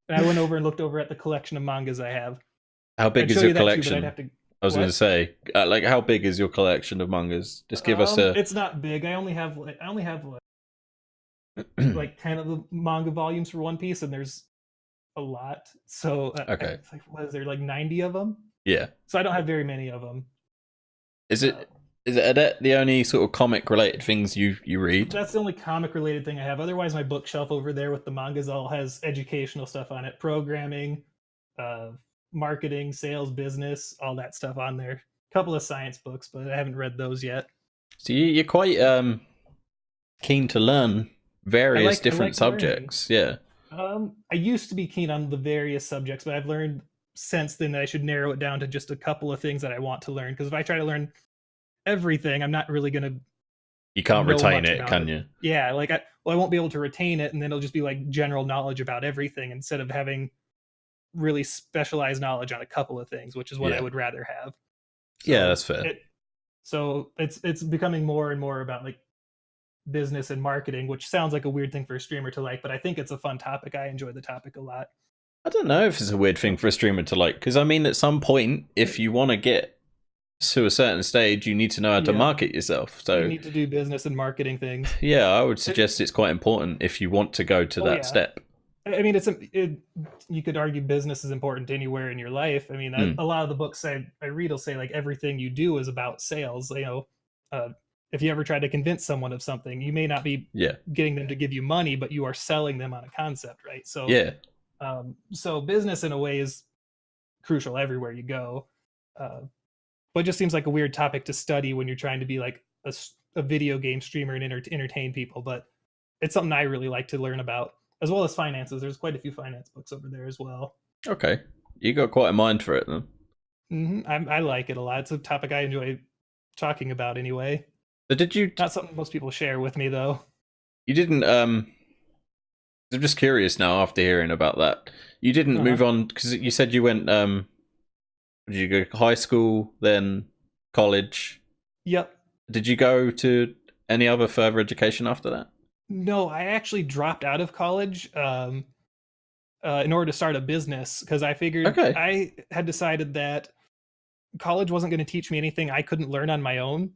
B: I went over and looked over at the collection of mangas I have.
A: How big is your collection?
B: Too,
A: I was going to say, like, how big is your collection of mangas? Just give us a.
B: It's not big. I only have like 10 of the manga volumes for One Piece, and there's a lot. So
A: okay,
B: what is there, like 90 of them?
A: Yeah.
B: So I don't have very many of them.
A: Are that the only sort of comic related things you read?
B: That's the only comic related thing I have. Otherwise, my bookshelf over there with the mangas all has educational stuff on it, programming, marketing, sales, business, all that stuff on there. A couple of science books, but I haven't read those yet.
A: So you're quite keen to learn various different subjects.
B: Learning. Yeah. I used to be keen on the various subjects, but I've learned sense then that I should narrow it down to just a couple of things that I want to learn. Because if I try to learn everything, I'm not really gonna
A: You can't
B: know
A: retain
B: much
A: it,
B: about
A: can
B: it.
A: you?
B: Yeah, like I won't be able to retain it, and then it'll just be like general knowledge about everything instead of having really specialized knowledge on a couple of things, which is what I
A: Yeah.
B: would rather have.
A: Yeah,
B: So
A: that's fair.
B: it's becoming more and more about like business and marketing, which sounds like a weird thing for a streamer to like, but I think it's a fun topic. I enjoy the topic a lot.
A: I don't know if it's a weird thing for a streamer to like, because I mean, at some point, if you want to get to a certain stage, you need to know how to
B: Yeah.
A: market yourself. So
B: You need to do business and marketing things.
A: yeah, I would suggest it's quite important if you want to go to that step.
B: I mean, you could argue business is important anywhere in your life. I mean, a lot of the books I read will say like everything you do is about sales. You know, if you ever try to convince someone of something, you may not be getting them to give you money, but you are selling them on a concept, right? So
A: yeah,
B: so business in a way is crucial everywhere you go. But it just seems like a weird topic to study when you're trying to be like a video game streamer and entertain people. But it's something I really like to learn about, as well as finances. There's quite a few finance books over there as well.
A: okay, you got quite a mind for it then.
B: I like it a lot. It's a topic I enjoy talking about anyway.
A: So did you?
B: Not something most people share with me though.
A: You didn't. I'm just curious now after hearing about that. You didn't move on because you said you went. Did you go high school then college?
B: Yep.
A: Did you go to any other further education after that?
B: No, I actually dropped out of college in order to start a business because I figured I had decided that college wasn't going to teach me anything I couldn't learn on my own.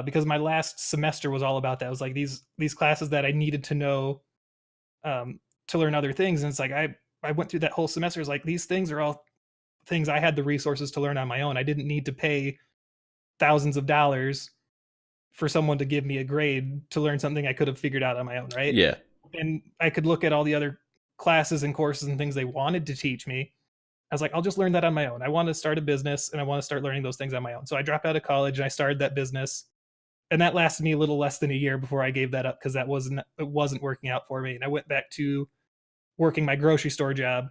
B: Because my last semester was all about that. It was like these classes that I needed to know to learn other things, and it's like I went through that whole semester. It's like these things are all things I had the resources to learn on my own. I didn't need to pay thousands of dollars for someone to give me a grade to learn something I could have figured out on my own, right?
A: Yeah.
B: And I could look at all the other classes and courses and things they wanted to teach me. I was like, I'll just learn that on my own. I want to start a business and I want to start learning those things on my own. So I dropped out of college and I started that business. And that lasted me a little less than a year before I gave that up because it wasn't working out for me. And I went back to working my grocery store job,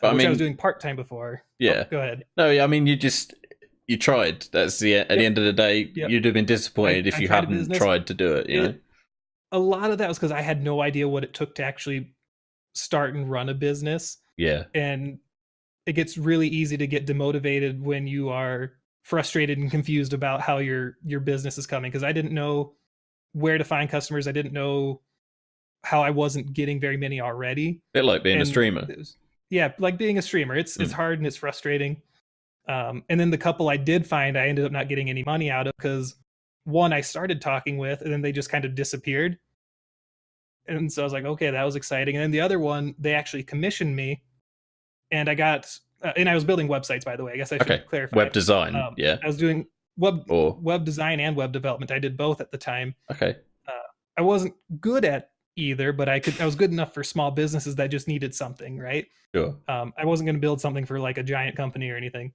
B: which I was doing part-time before.
A: Yeah.
B: Go ahead.
A: No, I mean, you tried. That's at the end of the day, you'd have been disappointed if you hadn't tried to do it, you know?
B: A lot of that was because I had no idea what it took to actually start and run a business.
A: Yeah.
B: And it gets really easy to get demotivated when you are frustrated and confused about how your business is coming, because I didn't know where to find customers. I didn't know how I wasn't getting very many already.
A: A bit like being a streamer.
B: Like being a streamer. It's hard and it's frustrating. And then the couple I did find, I ended up not getting any money out of because one I started talking with and then they just kind of disappeared. And so I was like, okay, that was exciting. And then the other one, they actually commissioned me. And I got, and I was building websites, by the way. I guess I should clarify.
A: Web design, yeah.
B: I was doing web design and web development. I did both at the time.
A: Okay.
B: I wasn't good at either, but I was good enough for small businesses that just needed something, right?
A: Sure.
B: I wasn't going to build something for like a giant company or anything.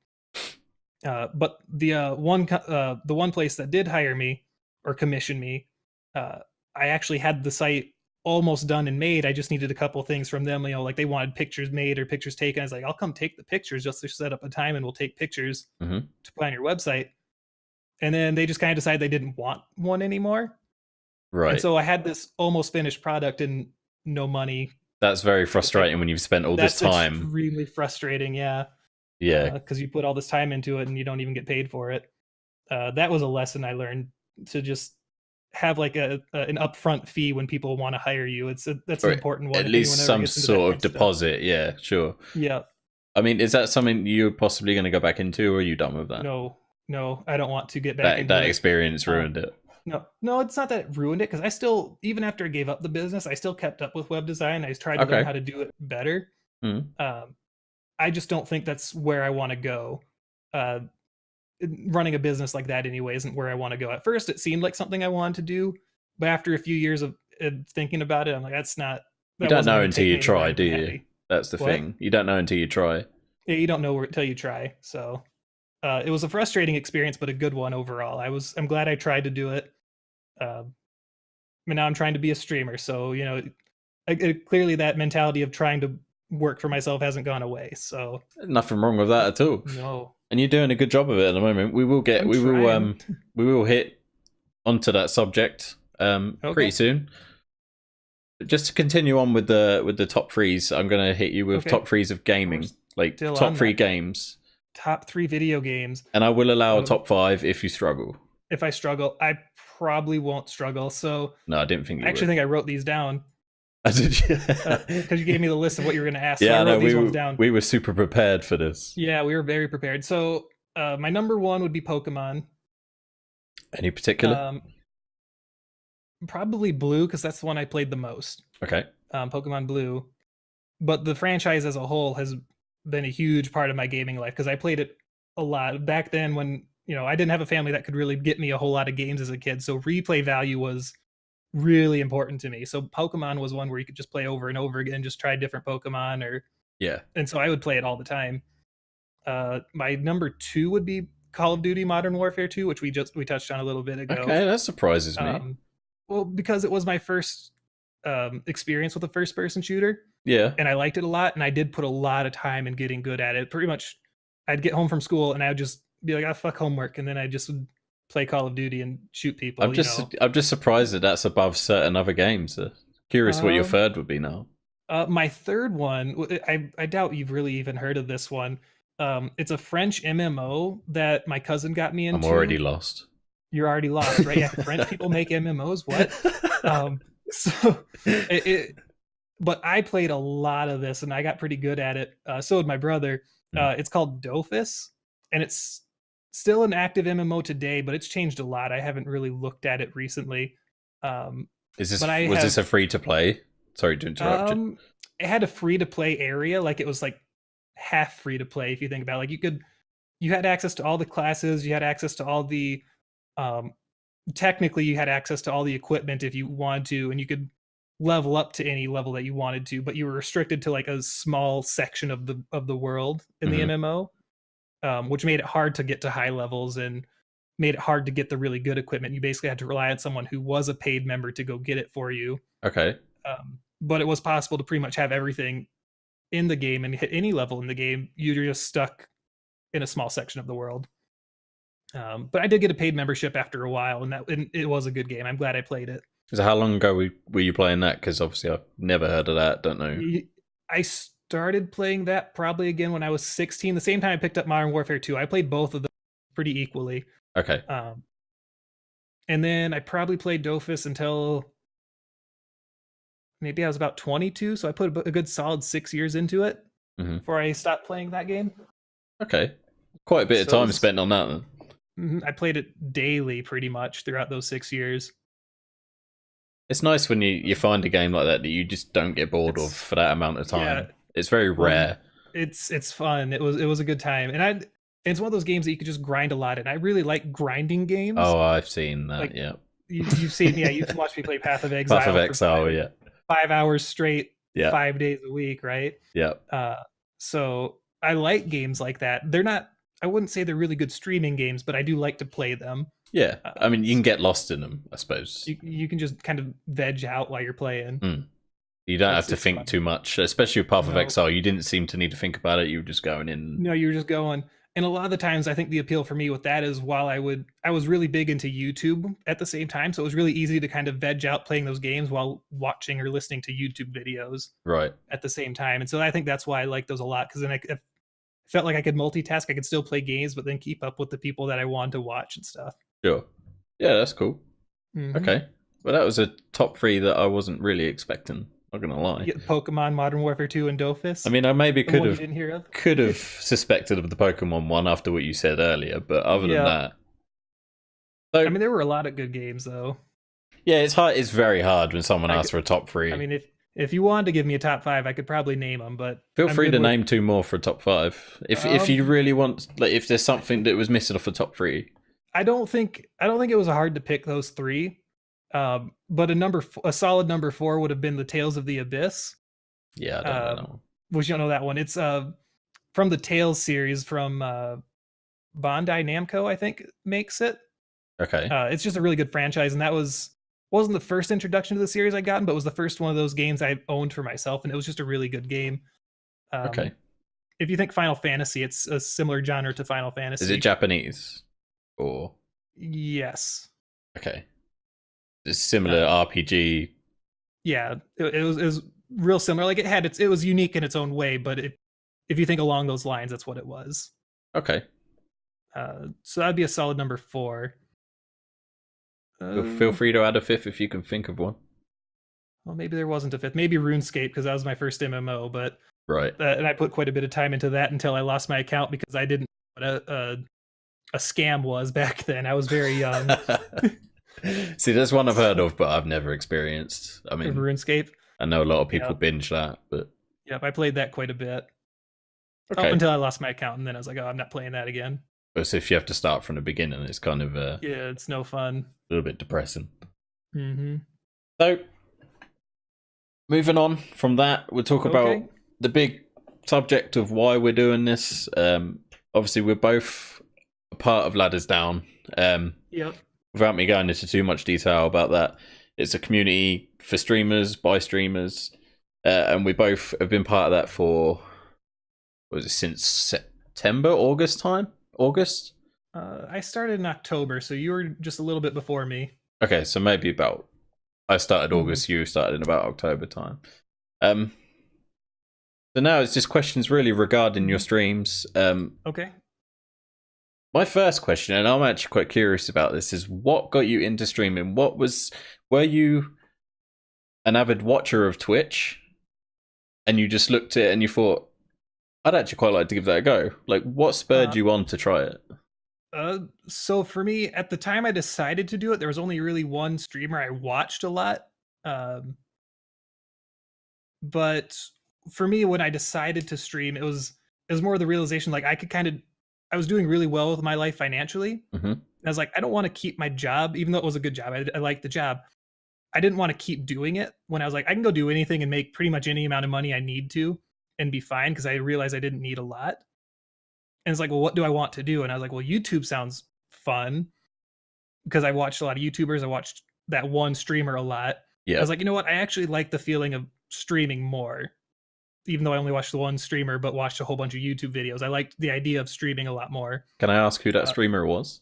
B: But the one place that did hire me or commission me, I actually had the site almost done and made. I just needed a couple things from them, like they wanted pictures made or pictures taken. I was like, I'll come take the pictures just to set up a time and we'll take pictures to put on your website. And then they just kind of decided they didn't want one anymore.
A: Right.
B: And so I had this almost finished product and no money.
A: That's very frustrating when you've spent all this time.
B: That's extremely frustrating, yeah.
A: Yeah.
B: Because you put all this time into it and you don't even get paid for it. That was a lesson I learned, to just have like an upfront fee when people want to hire you. That's an important one.
A: At least some sort of deposit. Yeah, sure.
B: Yeah.
A: I mean, is that something you're possibly going to go back into, or are you done with that?
B: No, I don't want to get back into
A: that experience ruined it.
B: No, it's not that it ruined it, because I still, even after I gave up the business, I still kept up with web design. I tried to learn how to do it better. I just don't think that's where I want to go. Running a business like that anyway isn't where I want to go. At first, it seemed like something I wanted to do, but after a few years of thinking about it, I'm like, that's not.
A: You don't know until you try, do you? That's the thing. You don't know until you try.
B: Yeah, you don't know until you try. So it was a frustrating experience, but a good one overall. I'm glad I tried to do it. I mean, now I'm trying to be a streamer, so clearly that mentality of trying to work for myself hasn't gone away. So
A: Nothing wrong with that at all.
B: no,
A: And you're doing a good job of it at the moment.
B: I'm trying.
A: We will hit onto that subject pretty
B: Okay.
A: soon. Just to continue on with the top threes, I'm gonna hit you with
B: Okay.
A: top threes of gaming, like
B: Still
A: top
B: on
A: three
B: that.
A: games,
B: Top 3 video games.
A: and I will allow a
B: Um,
A: top 5 if you struggle.
B: If I struggle, I probably won't struggle. So
A: No, I didn't think
B: I
A: you
B: actually
A: would.
B: think I wrote these down
A: Did you?
B: because you gave me the list of what you were going to ask. So
A: Yeah,
B: I
A: I know
B: wrote these ones down.
A: we were super prepared for this.
B: Yeah, we were very prepared. So my number 1 would be Pokemon.
A: Any particular?
B: Probably Blue because that's the one I played the most.
A: Okay.
B: Pokemon Blue. But the franchise as a whole has been a huge part of my gaming life because I played it a lot back then when I didn't have a family that could really get me a whole lot of games as a kid. So replay value was really important to me. So Pokemon was one where you could just play over and over again, just try different Pokemon
A: Yeah.
B: and so I would play it all the time. My number 2 would be Call of Duty Modern Warfare 2, which we touched on a little bit ago.
A: Okay, that surprises me.
B: Well, because it was my first experience with a first person shooter.
A: Yeah.
B: And I liked it a lot, and I did put a lot of time in getting good at it. Pretty much, I'd get home from school and I would just be like, "Ah, fuck homework," and then I just would play Call of Duty and shoot people.
A: I'm just surprised that that's above certain other games. Curious what your third would be now.
B: My third one, I doubt you've really even heard of this one. It's a French MMO that my cousin got me into.
A: I'm already lost.
B: You're already lost, right? Yeah, French people make MMOs. What? So but I played a lot of this and I got pretty good at it. So did my brother. It's called Dofus, and it's still an active MMO today, but it's changed a lot. I haven't really looked at it recently.
A: Was this a free to play? Sorry to interrupt you.
B: It had a free to play area, like it was like half free to play if you think about it. Like you had access to all the classes, you had access to all the technically you had access to all the equipment if you wanted to, and you could level up to any level that you wanted to, but you were restricted to like a small section of the world in the MMO, which made it hard to get to high levels and made it hard to get the really good equipment. You basically had to rely on someone who was a paid member to go get it for you.
A: Okay.
B: But it was possible to pretty much have everything in the game and hit any level in the game. You're just stuck in a small section of the world. But I did get a paid membership after a while, and it was a good game. I'm glad I played it.
A: So how long ago were you playing that? Because obviously I've never heard of that. Don't know.
B: I started playing that probably again when I was 16. The same time I picked up Modern Warfare 2. I played both of them pretty equally.
A: Okay.
B: And then I probably played Dofus until maybe I was about 22. So I put a good solid 6 years into it before I stopped playing that game.
A: Okay. Quite a bit of time spent on that then.
B: I played it daily pretty much throughout those 6 years.
A: It's nice when you find a game like that you just don't get bored of for that amount of time. Yeah, it's very rare.
B: It's fun. It was a good time, and it's one of those games that you could just grind a lot. And I really like grinding games.
A: Oh, I've seen that. Like,
B: yeah, you've seen. Yeah, you've watched me play Path of Exile.
A: Path of Exile. Yeah,
B: 5 hours straight.
A: Yeah,
B: 5 days a week. Right.
A: Yeah.
B: So I like games like that. They're not. I wouldn't say they're really good streaming games, but I do like to play them.
A: Yeah, I mean, you can get lost in them, I suppose.
B: You can just kind of veg out while you're playing.
A: You don't have to think too much, especially with Path of Exile. You didn't seem to need to think about it. You were just going in.
B: No, you were just going. And a lot of the times, I think the appeal for me with that is while I was really big into YouTube at the same time, so it was really easy to kind of veg out playing those games while watching or listening to YouTube videos
A: right
B: at the same time. And so I think that's why I like those a lot, because then I felt like I could multitask. I could still play games, but then keep up with the people that I wanted to watch and stuff.
A: Sure. Yeah, that's cool. Okay. Well, that was a top 3 that I wasn't really expecting. Not gonna lie.
B: Pokemon, Modern Warfare 2, and Dofus.
A: I mean, I maybe could have suspected of the Pokemon one after what you said earlier, but other than that,
B: so, I mean, there were a lot of good games though.
A: Yeah, it's hard. It's very hard when someone asks for a top 3.
B: I mean, if you wanted to give me a top 5, I could probably name them, but
A: feel free to name 2 more for a top 5 if you really want. Like, if there's something that was missing off the top 3.
B: I don't think it was hard to pick those 3, but a solid number 4 would have been the Tales of the Abyss.
A: Yeah, I don't know that one.
B: Which you don't know that one. It's from the Tales series from Bandai Namco, I think makes it.
A: Okay.
B: It's just a really good franchise, and that wasn't the first introduction to the series I gotten, but was the first one of those games I owned for myself, and it was just a really good game. Um,
A: Okay.
B: if you think Final Fantasy, it's a similar genre to Final
A: Is it
B: Fantasy.
A: Japanese or
B: Yes.
A: okay? It's similar
B: Uh,
A: RPG.
B: yeah, it was real similar. Like it was unique in its own way, but if you think along those lines, that's what it was.
A: Okay.
B: So that'd be a solid number four.
A: Feel
B: Uh,
A: free to add a fifth if you can think of one.
B: well, maybe there wasn't a fifth. Maybe RuneScape because that was my first MMO, but
A: Right.
B: and I put quite a bit of time into that until I lost my account because I didn't know what a scam was back then. I was very young.
A: See, there's one I've heard of, but I've never experienced. I mean,
B: RuneScape.
A: I know a lot of people
B: Yep.
A: binge that, but
B: Yep. I played that quite a bit up
A: okay.
B: until I lost my account, and then I was like, oh, I'm not playing that again.
A: But if you have to start from the beginning, it's kind of a
B: Yeah, it's no fun.
A: little bit depressing.
B: Mm-hmm.
A: So, moving on from that, we'll talk about
B: Okay.
A: the big subject of why we're doing this. Obviously, we're both a part of Ladders Down.
B: Yep.
A: Without me going into too much detail about that, it's a community for streamers, by streamers, and we both have been part of that for, what was it, since September, August time? August?
B: I started in October, so you were just a little bit before me.
A: Okay, so maybe about, I started
B: Mhm.
A: August, you started in about October time. Um, so now it's just questions really regarding your streams.
B: Okay.
A: My first question, and I'm actually quite curious about this, is what got you into streaming? Were you an avid watcher of Twitch and you just looked at it and you thought, I'd actually quite like to give that a go? Like, what spurred
B: Uh,
A: you on to try it?
B: so for me, at the time I decided to do it, there was only really one streamer I watched a lot. Um, but for me, when I decided to stream, it was more the realization like I was doing really well with my life financially.
A: Mm-hmm.
B: I was like, I don't want to keep my job, even though it was a good job. I liked the job. I didn't want to keep doing it when I was like, I can go do anything and make pretty much any amount of money I need to and be fine because I realized I didn't need a lot. And it's like, well, what do I want to do? And I was like, well, YouTube sounds fun because I watched a lot of YouTubers. I watched that one streamer a lot. I
A: Yeah.
B: was like, you know what? I actually like the feeling of streaming more, even though I only watched the one streamer, but watched a whole bunch of YouTube videos. I liked the idea of streaming a lot more.
A: Can I ask who that
B: Uh,
A: streamer was?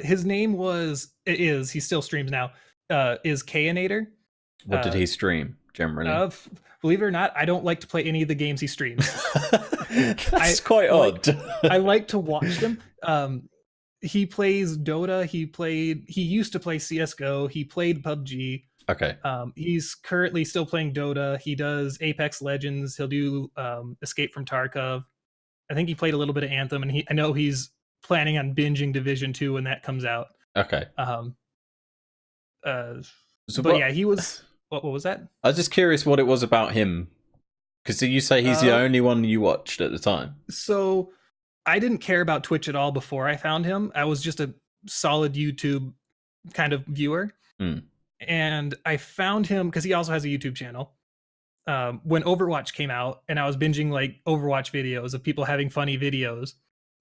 B: his name he still streams now, is Kanator.
A: What did
B: Uh,
A: he stream generally?
B: Believe it or not, I don't like to play any of the games he streams.
A: That's quite
B: like,
A: odd.
B: I like to watch them. He plays Dota. He used to play CS:GO. He played PUBG.
A: Okay.
B: He's currently still playing Dota. He does Apex Legends. He'll do Escape from Tarkov. I think he played a little bit of Anthem, and I know he's planning on binging Division 2 when that comes out.
A: Okay.
B: Um,
A: So
B: but
A: what,
B: yeah, he was. What was that?
A: I was just curious what it was about him. Because you say he's the
B: Uh,
A: only one you watched at the time.
B: so I didn't care about Twitch at all before I found him. I was just a solid YouTube kind of viewer.
A: Hmm.
B: And I found him because he also has a YouTube channel. When Overwatch came out, and I was binging like Overwatch videos of people having funny videos.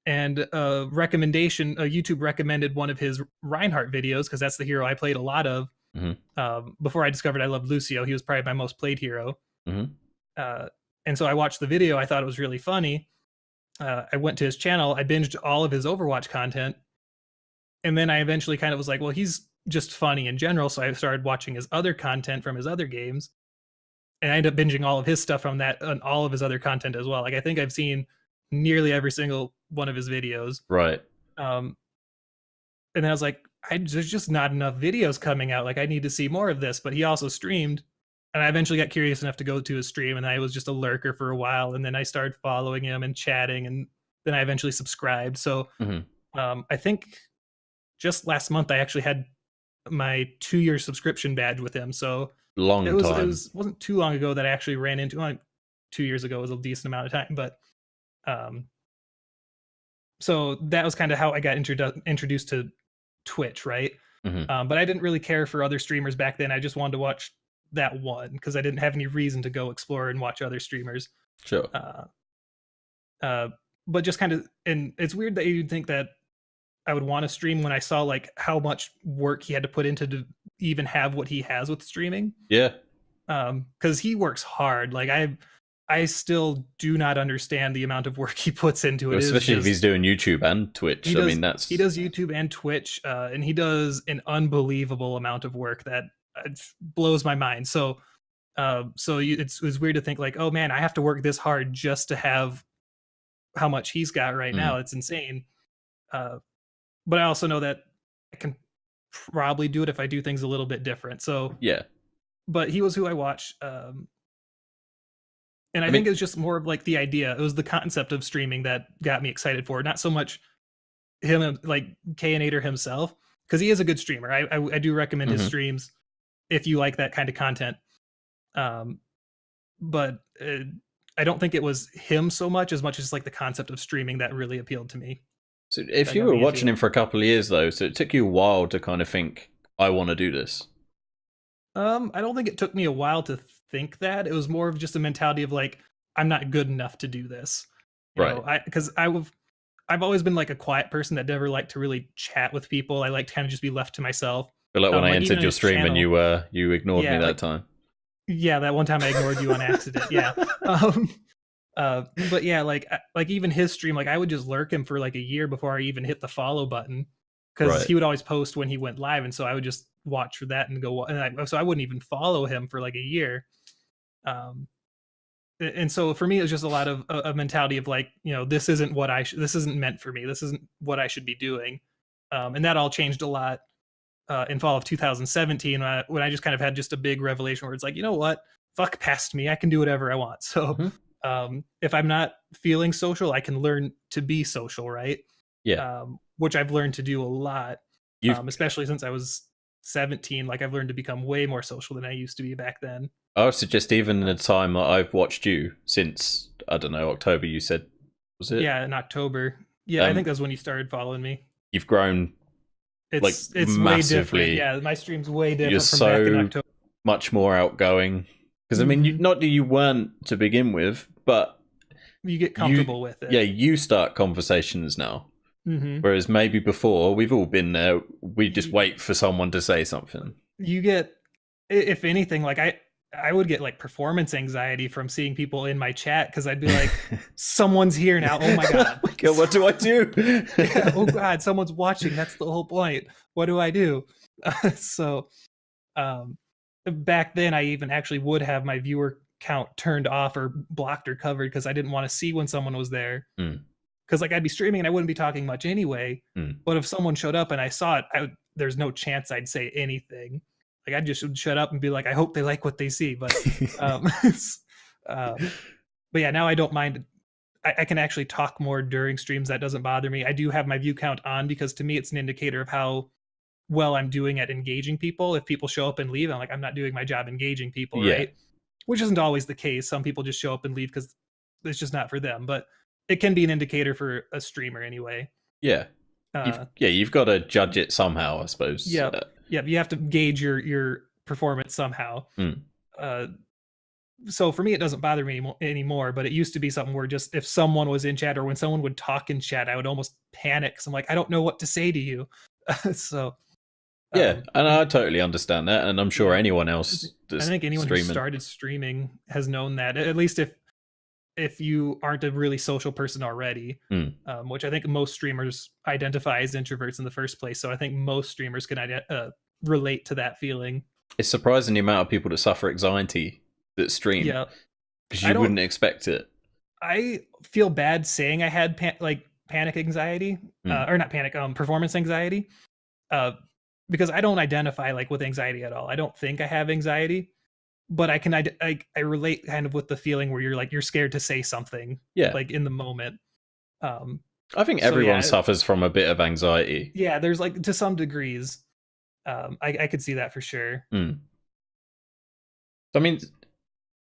B: And a YouTube recommended one of his Reinhardt videos because that's the hero I played a lot of. Before I discovered I loved Lucio, he was probably my most played hero.
A: Mm-hmm.
B: And so I watched the video. I thought it was really funny. I went to his channel. I binged all of his Overwatch content. And then I eventually kind of was like, well, he's just funny in general. So I started watching his other content from his other games. And I ended up binging all of his stuff from that and all of his other content as well. Like I think I've seen nearly every single one of his videos.
A: Right.
B: And then I was like, there's just not enough videos coming out. Like I need to see more of this. But he also streamed. And I eventually got curious enough to go to his stream, and I was just a lurker for a while. And then I started following him and chatting, and then I eventually subscribed. So I think just last month I actually had my 2-year subscription badge with him. So
A: Long
B: it
A: time.
B: wasn't too long ago that I actually ran into. Like 2 years ago was a decent amount of time, but so that was kind of how I got introduced to Twitch, right? But I didn't really care for other streamers back then. I just wanted to watch that one because I didn't have any reason to go explore and watch other streamers.
A: Sure.
B: But just kind of, and it's weird that you'd think that I would want to stream when I saw like how much work he had to put into to even have what he has with streaming.
A: Yeah.
B: Because he works hard. Like I still do not understand the amount of work he puts into it. It is
A: Especially if he's
B: just
A: doing YouTube and Twitch. I mean,
B: he
A: that's
B: does YouTube and Twitch, and he does an unbelievable amount of work that blows my mind. So it's weird to think like, oh man, I have to work this hard just to have how much he's got right now.
A: mm,
B: It's insane. Uh, but I also know that I can probably do it if I do things a little bit different. So,
A: yeah.
B: but he was who I watched. And
A: I
B: I think
A: mean,
B: it was just more of like the idea. It was the concept of streaming that got me excited for it, not so much him like Kanator himself, because he is a good streamer. I do recommend his
A: mhm.
B: streams if you like that kind of content. Um, but I don't think it was him so much as like the concept of streaming that really appealed to me.
A: So if
B: That
A: you
B: got
A: were
B: me into
A: watching
B: it.
A: him for a couple of years though, so it took you a while to kind of think, I want to do this.
B: I don't think it took me a while to think that. It was more of just a mentality of like, I'm not good enough to do this. You
A: Right.
B: know, I've always been like a quiet person that never liked to really chat with people. I like to kind of just be left to myself.
A: But like when I
B: Like even
A: entered
B: on
A: your
B: his
A: stream and
B: channel,
A: you ignored me
B: yeah,
A: that
B: like
A: time.
B: yeah, that one time I ignored you on accident. Yeah. Um, but yeah, like even his stream, like I would just lurk him for like a year before I even hit the follow button, because
A: Right.
B: he would always post when he went live, and so I would just watch for that and go, and so I wouldn't even follow him for like a year. Um, and so for me, it was just a lot of a mentality of like, you know, this isn't what this isn't meant for me. This isn't what I should be doing. And that all changed a lot in fall of 2017 when I just kind of had just a big revelation where it's like, you know what, fuck past me, I can do whatever I want. So
A: Mhm.
B: if I'm not feeling social, I can learn to be social, right?
A: Yeah.
B: Which I've learned to do a lot,
A: You've
B: especially since I was 17. Like I've learned to become way more social than I used to be back then.
A: I would suggest even in the
B: Uh,
A: time that I've watched you since, I don't know, October you said, was it?
B: yeah, in October. Yeah, I think
A: Um
B: that's when you started following me.
A: you've grown like
B: It's way different.
A: massively.
B: Yeah, my stream's way
A: You're
B: different from back in
A: so
B: October.
A: much more outgoing. Because I mean,
B: Hmm.
A: not that you weren't to begin with, but
B: You get
A: you,
B: comfortable with
A: yeah,
B: it.
A: you start conversations now.
B: Hmm.
A: Whereas maybe before, we've all been there. We just wait for someone to say something.
B: You get, if anything, like I would get like performance anxiety from seeing people in my chat because I'd be like, someone's here now. Oh my
A: Oh
B: god.
A: my God, what do I do?
B: Yeah. Oh god, someone's watching. That's the whole point. What do I do? So um, back then, I even actually would have my viewer count turned off or blocked or covered because I didn't want to see when someone was there.
A: Mm,
B: Because like I'd be streaming and I wouldn't be talking much anyway.
A: mm.
B: But if someone showed up and I saw it, there's no chance I'd say anything. Like I just would shut up and be like, I hope they like what they see. But um, um, but yeah, now I don't mind. I can actually talk more during streams. That doesn't bother me. I do have my view count on because to me, it's an indicator of how well I'm doing at engaging people. If people show up and leave, I'm like, I'm not doing my job engaging people,
A: Yeah,
B: right? Which isn't always the case. Some people just show up and leave because it's just not for them. But it can be an indicator for a streamer anyway.
A: yeah.
B: Uh,
A: You've got to judge it somehow, I suppose.
B: yep, yep. You have to gauge your performance somehow.
A: Mm.
B: Uh, so for me, it doesn't bother me anymore. But it used to be something where just if someone was in chat or when someone would talk in chat, I would almost panic. So I'm like, I don't know what to say to you. So
A: Yeah, and
B: and
A: I totally understand that, and I'm sure
B: yeah,
A: anyone
B: I thi-
A: else
B: I
A: that's
B: think anyone who
A: streaming.
B: started streaming has known that. At least if you aren't a really social person already,
A: Mm.
B: which I think most streamers identify as introverts in the first place. So I think most streamers can relate to that feeling.
A: It's surprising the amount of people that suffer anxiety that stream
B: Yeah,
A: because
B: I
A: you
B: don't.
A: wouldn't expect it.
B: I feel bad saying I had like panic anxiety,
A: Mm.
B: or not panic, performance anxiety, uh, because I don't identify like with anxiety at all. I don't think I have anxiety, but I relate kind of with the feeling where you're scared to say something
A: Yeah,
B: like in the moment. Um,
A: I think
B: so
A: everyone
B: yeah,
A: suffers from a bit of anxiety.
B: yeah. There's like to some degrees. I could see that for sure.
A: Mm. I mean,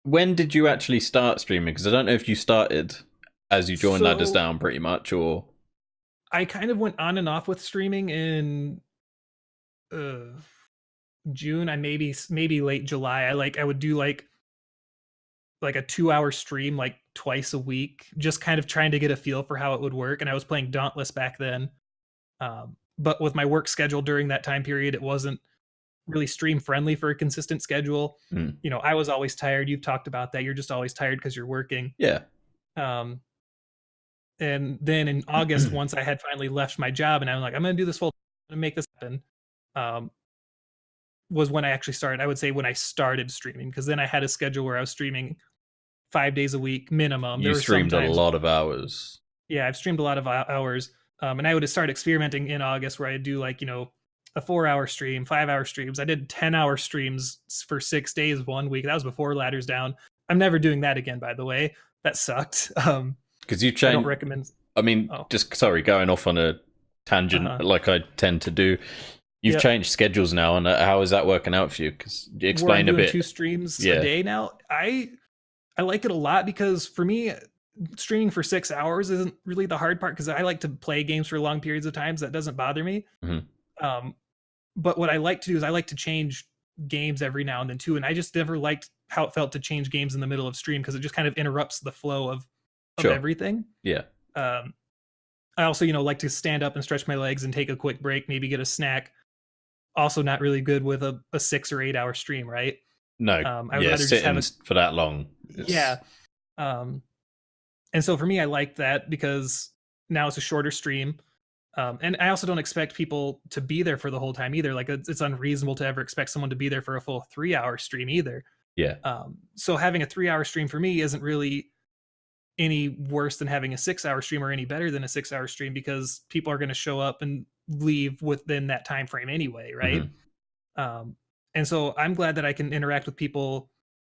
A: when did you actually start streaming? Because I don't know if you started as you joined Ladders
B: So
A: Down, pretty much, or
B: I kind of went on and off with streaming in uh, June. I maybe late July. I would do like a 2 hour stream like twice a week, just kind of trying to get a feel for how it would work. And I was playing Dauntless back then. But with my work schedule during that time period, it wasn't. really stream friendly for a consistent schedule.
A: Mm.
B: You know, I was always tired. You've talked about that. You're just always tired because you're working.
A: Yeah.
B: Um, and then in August, once I had finally left my job and I'm like, I'm going to do this full, I'm going to make this happen. Um, was when I actually started. I would say when I started streaming, because then I had a schedule where I was streaming 5 days a week minimum. There
A: You
B: were
A: streamed a
B: sometimes,
A: lot of hours.
B: yeah, I've streamed a lot of hours. And I would start experimenting in August where I do like, you know, a 4 hour stream, 5 hour streams. I did 10-hour streams for 6 days one week. That was before Ladders Down. I'm never doing that again, by the way. That sucked.
A: Because you
B: I
A: changed.
B: don't recommend.
A: I mean,
B: Oh,
A: just sorry, going off on a tangent like I tend to do. You've
B: Yep.
A: changed schedules now, and how is that working out for you? Because
B: Where I'm
A: explain a
B: doing
A: bit.
B: 2 streams
A: Yeah.
B: a day now. I like it a lot because for me, streaming for 6 hours isn't really the hard part because I like to play games for long periods of times. That doesn't bother me.
A: Mhm.
B: But what I like to do is I like to change games every now and then too. And I just never liked how it felt to change games in the middle of stream because it just kind of interrupts the flow of
A: Sure.
B: everything.
A: Yeah.
B: I also, you know, like to stand up and stretch my legs and take a quick break, maybe get a snack. Also, not really good with a 6 or 8 hour stream, right?
A: No.
B: I would rather just
A: sitting
B: have a
A: for that long.
B: yeah. And so for me, I like that because now it's a shorter stream. And I also don't expect people to be there for the whole time either. Like it's unreasonable to ever expect someone to be there for a full 3 hour stream either.
A: Yeah.
B: So having a 3 hour stream for me isn't really any worse than having a 6 hour stream or any better than a 6 hour stream because people are going to show up and leave within that time frame anyway, right? And so I'm glad that I can interact with people.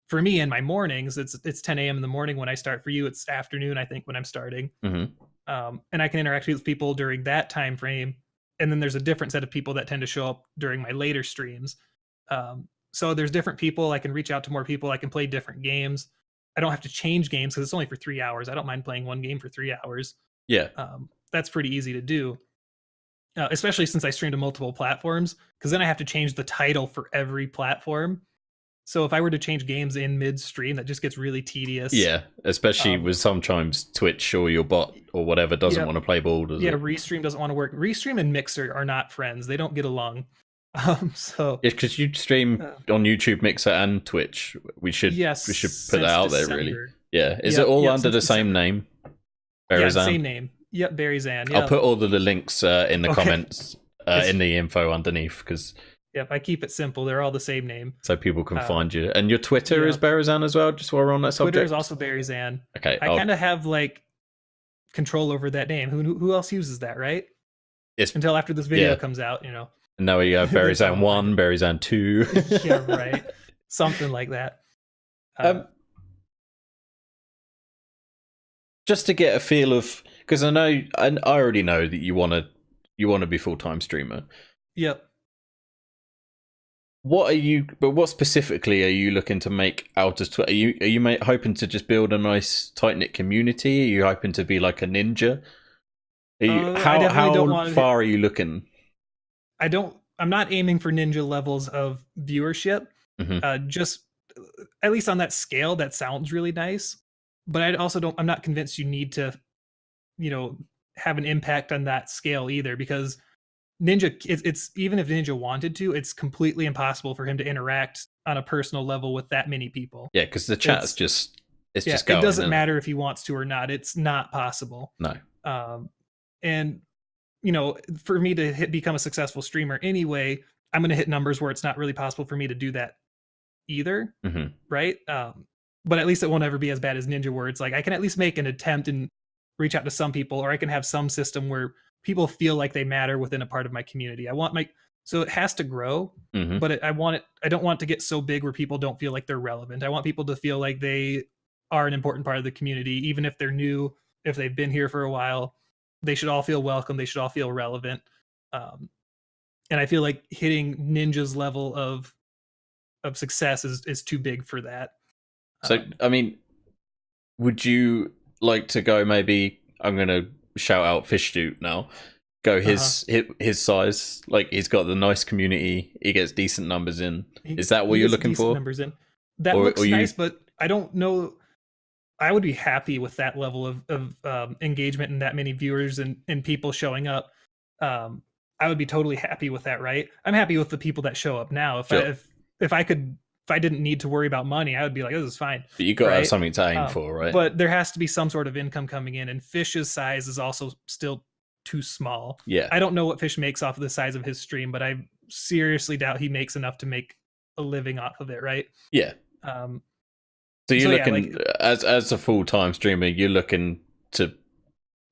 B: For me in my mornings, it's 10 a.m. in the morning when I start. For you, it's afternoon, I think, when I'm starting. And I can interact with people during that time frame. And then there's a different set of people that tend to show up during my later streams. So there's different people. I can reach out to more people. I can play different games. I don't have to change games because it's only for 3 hours. I don't mind playing one game for 3 hours.
A: Yeah.
B: That's pretty easy to do, especially since I stream to multiple platforms. Because then I have to change the title for every platform. So if I were to change games in mid-stream, that just gets really tedious.
A: Yeah, especially with sometimes Twitch or your bot or whatever doesn't want to play ball, does it?
B: Restream doesn't want to work. Restream and Mixer are not friends. They don't get along. So
A: it's because you stream on YouTube, Mixer, and Twitch. We should put that out there, really. Yeah, is it all under the same name?
B: Beryzan? Yeah,
A: Beryzan?
B: same name. Yep, Beryzan. Yep.
A: I'll put all of the links in the comments, in the info underneath, because
B: yep, I keep it simple. They're all the same name,
A: so people can find you. And your Twitter is Beryzan as well. Just while we're on that subject,
B: Twitter is also Beryzan.
A: Okay,
B: I kind of have like control over that name. Who else uses that, right? Until after this video comes out, you know.
A: And now we have Beryzan 1, Beryzan 2.
B: Yeah, right. Something like that.
A: Just to get a feel of, because I already know that you want to be full-time streamer.
B: Yep.
A: What specifically are you looking to make out of Twitter? Are you hoping to just build a nice tight-knit community? Are you hoping to be like a ninja? How far are you looking?
B: I'm not aiming for ninja levels of viewership. Just at least on that scale, that sounds really nice. But I'm not convinced you need to, you know, have an impact on that scale either, because Ninja, it's even if Ninja wanted to, it's completely impossible for him to interact on a personal level with that many people.
A: Yeah, because the chat's just going.
B: It doesn't matter if he wants to or not. It's not possible.
A: No.
B: And you know, for me to become a successful streamer anyway, I'm going to hit numbers where it's not really possible for me to do that either. Right. But at least it won't ever be as bad as Ninja, where it's like I can at least make an attempt and reach out to some people, or I can have some system where people feel like they matter within a part of my community. So it has to grow, but I don't want it to get so big where people don't feel like they're relevant. I want people to feel like they are an important part of the community, even if they're new, if they've been here for a while. They should all feel welcome. They should all feel relevant. And I feel like hitting Ninja's level of success is too big for that.
A: So, I mean, would you like to go, maybe, I'm going to shout out Fishdoot now, go his size? Like, he's got the nice community, he gets decent numbers in. Is that what you're looking for?
B: Numbers in. That looks nice, but I don't know. I would be happy with that level of engagement and that many viewers and people showing up. I would be totally happy with that, right? I'm happy with the people that show up now.
A: Sure.
B: If I didn't need to worry about money, I would be like, this is fine,
A: But you got to have
B: right?
A: something to aim for, right?
B: But there has to be some sort of income coming in, and Fish's size is also still too small.
A: Yeah.
B: I don't know what Fish makes off of the size of his stream, but I seriously doubt he makes enough to make a living off of it, right?
A: Yeah. So you're looking, as a full-time streamer, you're looking to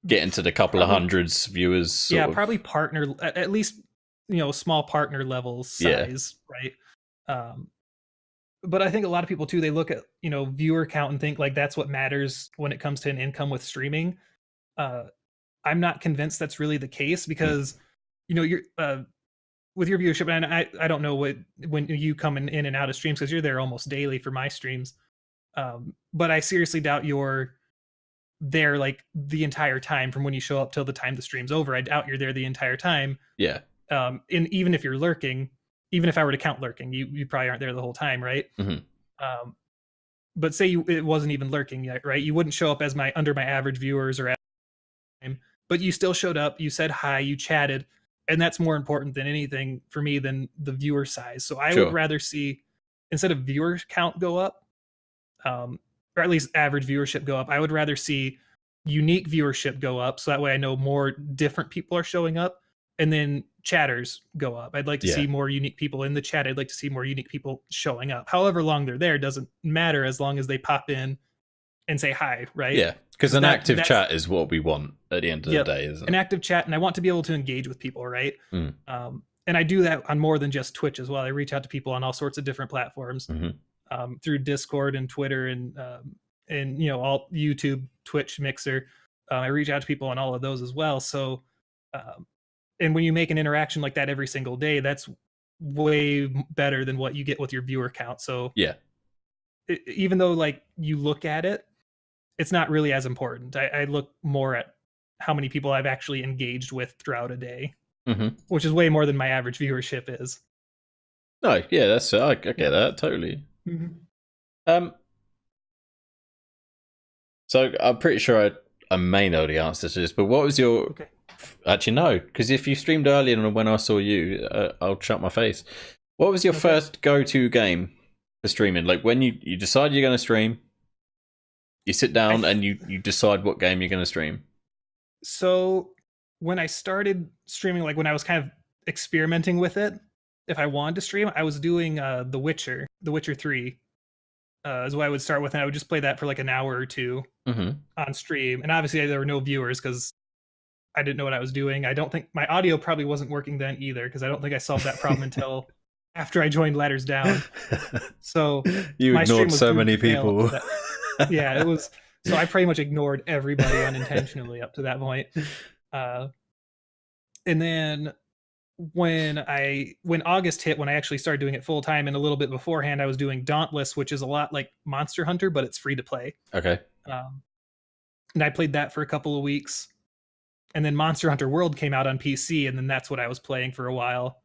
A: get into the couple of hundreds viewers.
B: Yeah, probably partner, at least, small partner level size, right? But I think a lot of people too, they look at, viewer count and think like that's what matters when it comes to an income with streaming. I'm not convinced that's really the case because, you're with your viewership, and I don't know when you come in and out of streams because you're there almost daily for my streams. But I seriously doubt you're there like the entire time from when you show up till the time the stream's over. I doubt you're there the entire time.
A: Yeah.
B: And even if you're lurking, even if I were to count lurking, you probably aren't there the whole time, right?
A: Mm-hmm.
B: But say it wasn't even lurking yet, right? You wouldn't show up as under my average viewers or time, but you still showed up. You said hi, you chatted, and that's more important than anything for me than the viewer size. So I would rather see, instead of viewer count go up, or at least average viewership go up, I would rather see unique viewership go up, so that way I know more different people are showing up, and then chatters go up. I'd like to see more unique people in the chat. I'd like to see more unique people showing up. However long they're there doesn't matter as long as they pop in and say hi, right?
A: Yeah, because an active chat is what we want at the end of the day, isn't it?
B: An active chat, and I want to be able to engage with people, right? And I do that on more than just Twitch as well. I reach out to people on all sorts of different platforms, through Discord and Twitter and all YouTube, Twitch, Mixer. I reach out to people on all of those as well. So, and when you make an interaction like that every single day, that's way better than what you get with your viewer count. So
A: yeah,
B: even though like you look at it, it's not really as important. I look more at how many people I've actually engaged with throughout a day, which is way more than my average viewership is.
A: No, yeah, I get that totally. So I'm pretty sure I may know the answer to this, but what was your? Actually, no, because if you streamed earlier than when I saw you, I'll shut my face. What was your first go-to game for streaming? Like when you decide you're going to stream, you sit down and you decide what game you're going to stream. So
B: when I started streaming, like when I was kind of experimenting with it, if I wanted to stream, I was doing The Witcher 3 is what I would start with, and I would just play that for like an hour or two on stream. And obviously there were no viewers because I didn't know what I was doing. I don't think my audio probably wasn't working then either, because I don't think I solved that problem until after I joined Ladders Down. So
A: you ignored so many people.
B: Yeah, it was. So I pretty much ignored everybody unintentionally up to that point. And then when August hit, when I actually started doing it full time, and a little bit beforehand, I was doing Dauntless, which is a lot like Monster Hunter, but it's free to play.
A: Okay.
B: And I played that for a couple of weeks. And then Monster Hunter World came out on PC, and then that's what I was playing for a while.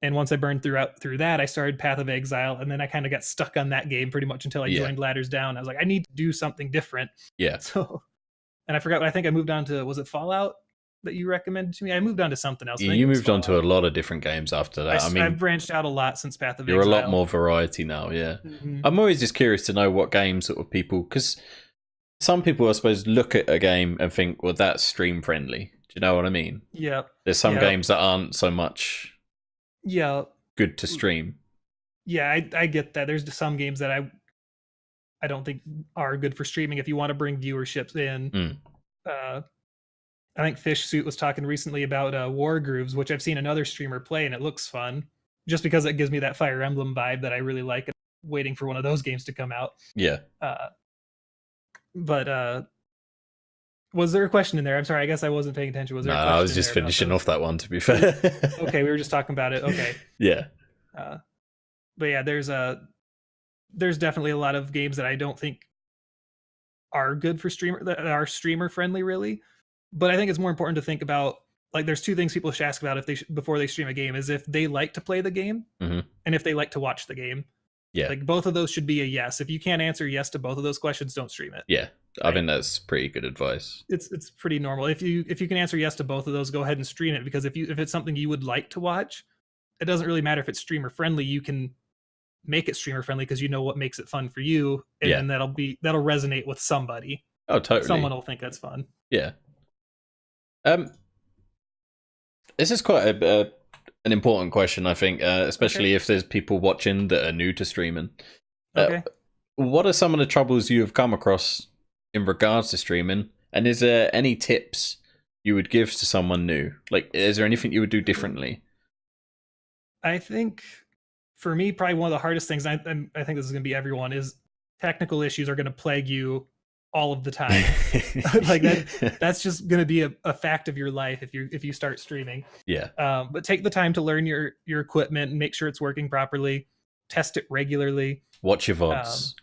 B: And once I burned through that, I started Path of Exile, and then I kind of got stuck on that game pretty much until I joined Ladders Down. I was like, I need to do something different.
A: Yeah.
B: So, and I forgot. I think I moved on to, was it Fallout that you recommended to me? I moved on to something else.
A: Yeah, you moved on to a lot of different games after that.
B: I've branched out a lot since Path of Exile.
A: You're a lot more variety now. Yeah. I'm always just curious to know what games sort of people, because some people, I suppose, look at a game and think, well, that's stream friendly. Do you know what I mean?
B: Yeah.
A: There's some games that aren't so much good to stream.
B: Yeah, I get that. There's some games that I don't think are good for streaming if you want to bring viewerships in. I think Fish Suit was talking recently about War Grooves, which I've seen another streamer play, and it looks fun. Just because it gives me that Fire Emblem vibe that I really like, and I'm waiting for one of those games to come out.
A: Yeah.
B: But was there a question in there? I'm sorry, I guess I wasn't paying attention. Was there a question?
A: I was just finishing off that one, to be fair.
B: Okay, we were just talking about it. Okay.
A: Yeah.
B: But yeah, there's definitely a lot of games that I don't think are good for that are streamer friendly, really. But I think it's more important to think about, like, there's two things people should ask about before they stream a game: is if they like to play the game, and if they like to watch the game.
A: Yeah.
B: Like, both of those should be a yes. If you can't answer yes to both of those questions, don't stream it.
A: Yeah. I think that's pretty good advice.
B: It's pretty normal. If you can answer yes to both of those, go ahead and stream it, because if it's something you would like to watch, it doesn't really matter if it's streamer friendly. You can make it streamer friendly because you know what makes it fun for you, and then that'll resonate with somebody.
A: Oh, totally.
B: Someone will think that's fun.
A: Yeah. This is quite an important question, I think, especially if there's people watching that are new to streaming.
B: Okay.
A: What are some of the troubles you have come across in regards to streaming? And is there any tips you would give to someone new? Like, is there anything you would do differently?
B: I think for me, probably one of the hardest things, I think this is going to be everyone, is technical issues are going to plague you all of the time. Like that's just going to be a fact of your life if you start streaming.
A: Yeah.
B: But take the time to learn your equipment and make sure it's working properly. Test it regularly.
A: Watch your VODs.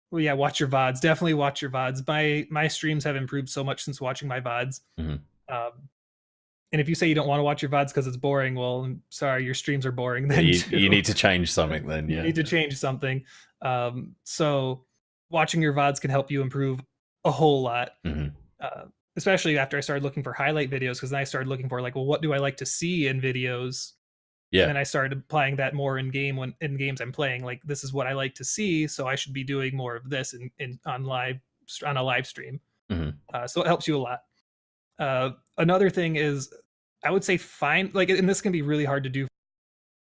B: Well, yeah, watch your VODs. Definitely watch your VODs. My streams have improved so much since watching my VODs.
A: Mm-hmm.
B: And if you say you don't want to watch your VODs because it's boring, well, I'm sorry, your streams are boring. Then
A: you need to change something. Then
B: you need to change something. So watching your VODs can help you improve a whole lot.
A: Mm-hmm.
B: Especially after I started looking for highlight videos, because then I started looking for like, well, what do I like to see in videos?
A: Yeah.
B: And then I started applying that more in games I'm playing. Like, this is what I like to see, so I should be doing more of this on a live stream.
A: Mm-hmm.
B: So it helps you a lot. Another thing is, I would say find, like, and this can be really hard to do,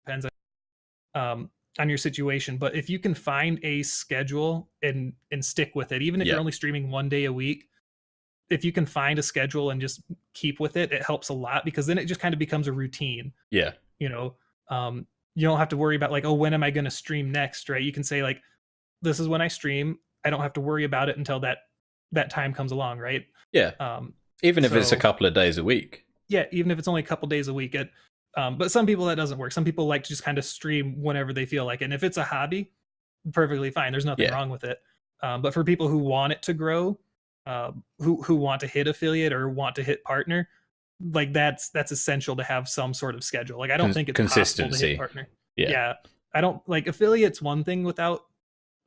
B: depends on your situation, but if you can find a schedule and stick with it, even if you're only streaming 1 day a week, if you can find a schedule and just keep with it, it helps a lot, because then it just kind of becomes a routine.
A: Yeah.
B: You know, you don't have to worry about like, oh, when am I going to stream next, right? You can say like, this is when I stream. I don't have to worry about it until that time comes along, right?
A: Yeah. Even if it's a couple of days a week.
B: Yeah, even if it's only a couple days a week. But some people that doesn't work. Some people like to just kind of stream whenever they feel like it. And if it's a hobby, perfectly fine. There's nothing wrong with it. But for people who want it to grow, who want to hit affiliate or want to hit partner, like that's essential to have some sort of schedule. Like, I don't think it's possible to hit partner. Yeah. I don't, like, affiliate's one thing without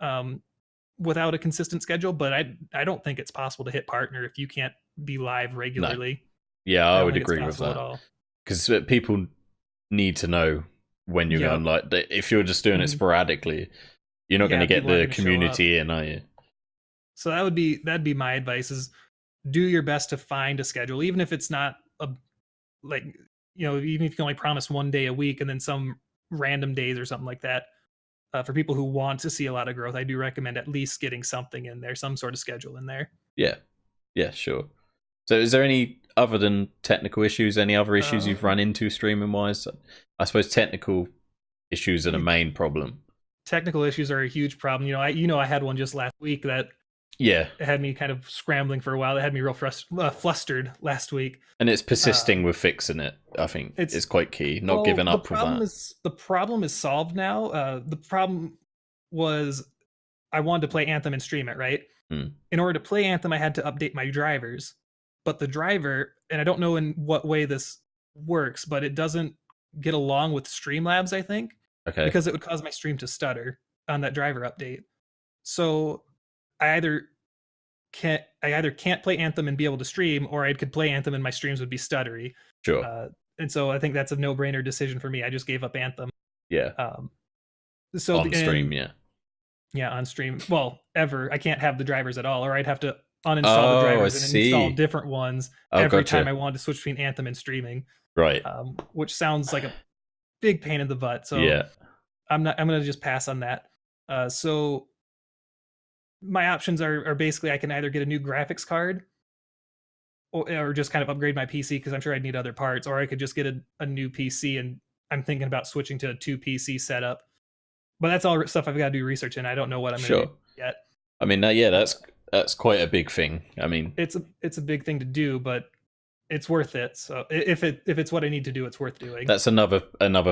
B: a consistent schedule, but I don't think it's possible to hit partner if you can't be live regularly.
A: No. Yeah, I would agree with that, because people need to know when you're going. Like, if you're just doing it sporadically, you're not going to get the community in, are you?
B: So that'd be my advice: is do your best to find a schedule, even if it's not even if you can only promise 1 day a week and then some random days or something like that. For people who want to see a lot of growth, I do recommend at least getting something in there, some sort of schedule in there.
A: Yeah, sure. So is there any, other than technical issues, any other issues you've run into streaming wise? I suppose technical issues are the main problem. Technical
B: issues are a huge problem. I had one just last week that it had me kind of scrambling for a while. It had me real flustered last week.
A: And it's persisting with fixing it, I think, is quite key. Not giving up for that.
B: The problem is solved now. The problem was I wanted to play Anthem and stream it, right? In order to play Anthem, I had to update my drivers. But the driver, and I don't know in what way this works, but it doesn't get along with Streamlabs, I think.
A: Okay.
B: Because it would cause my stream to stutter on that driver update. So I either can't play Anthem and be able to stream, or I could play Anthem and my streams would be stuttery.
A: Sure.
B: And so I think that's a no-brainer decision for me. I just gave up Anthem.
A: Yeah.
B: So
A: on stream, yeah.
B: Yeah, on stream. Well, I can't have the drivers at all, or I'd have to uninstall the drivers and install different ones every time I wanted to switch between Anthem and streaming.
A: Right.
B: Which sounds like a big pain in the butt. So yeah, I'm going to just pass on that. So my options are basically I can either get a new graphics card or just kind of upgrade my PC, because I'm sure I'd need other parts, or I could just get a new PC, and I'm thinking about switching to a 2 PC setup. But that's all stuff I've got to do research in. I don't know what I'm going to do yet.
A: I mean, that's quite a big thing. I mean,
B: it's a big thing to do, but it's worth it. So if it's what I need to do, it's worth doing.
A: That's another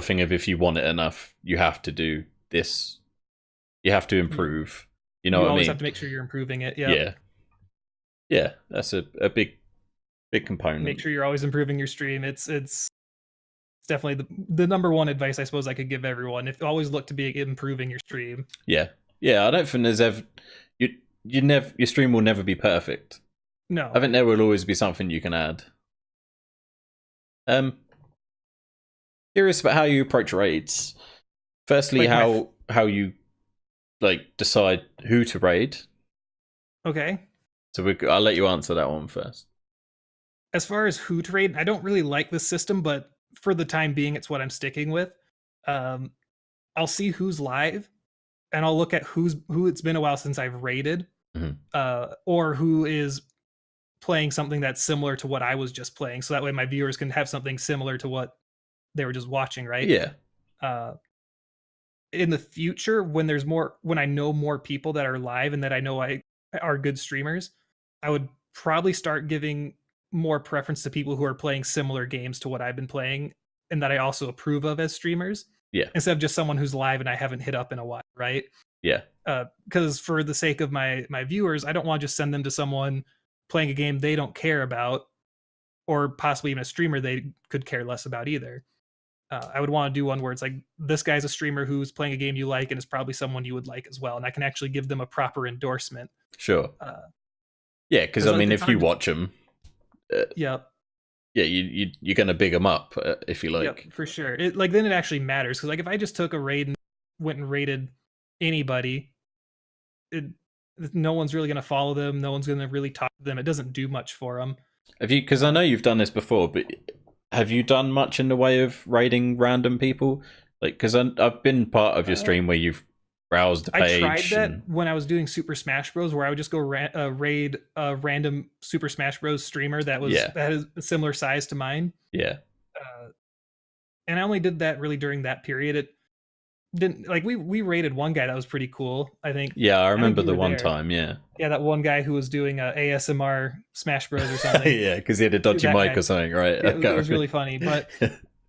A: thing of, if you want it enough, you have to do this. You have to improve. You know what I mean? You always
B: have to make sure you're improving it. Yeah.
A: Yeah. That's a big component.
B: Make sure you're always improving your stream. It's definitely the number one advice I suppose I could give everyone. If always look to be improving your stream.
A: Yeah. I don't think there's ever your stream will never be perfect.
B: No.
A: I think there will always be something you can add. Curious about how you approach raids. Firstly,
B: Like
A: how you like decide who to raid.
B: Okay.
A: So I'll let you answer that one first.
B: As far as who to raid, I don't really like this system, but for the time being, it's what I'm sticking with. I'll see who's live, and I'll look at who it's been a while since I've raided, or who is playing something that's similar to what I was just playing. So that way my viewers can have something similar to what they were just watching, right?
A: Yeah.
B: In the future, when I know more people that are live and that I know are good streamers, I would probably start giving more preference to people who are playing similar games to what I've been playing and that I also approve of as streamers.
A: Yeah.
B: Instead of just someone who's live and I haven't hit up in a while, right?
A: Yeah.
B: Because for the sake of my viewers, I don't want to just send them to someone playing a game they don't care about, or possibly even a streamer they could care less about either. I would want to do one where it's like, this guy's a streamer who's playing a game you like and is probably someone you would like as well, and I can actually give them a proper endorsement.
A: Sure. Yeah, because I mean, if you watch them,
B: yep.
A: Yeah, you're gonna big them up if you like.
B: Yep, for sure. Then it actually matters, because like if I just took a raid and went and raided anybody, no one's really gonna follow them. No one's gonna really talk to them. It doesn't do much for them.
A: Have you? Because I know you've done this before, but have you done much in the way of raiding random people? Like, because I've been part of your stream where you've browsed the page.
B: I tried that when I was doing Super Smash Bros, where I would just go raid a random Super Smash Bros streamer that is a similar size to mine.
A: Yeah.
B: And I only did that really during that period. It didn't, like, we raided one guy that was pretty cool, I think.
A: Yeah, I remember the one time. Yeah,
B: that one guy who was doing ASMR Smash Bros or something.
A: Yeah, because he had a dodgy mic or something, right?
B: Yeah, it was really funny, but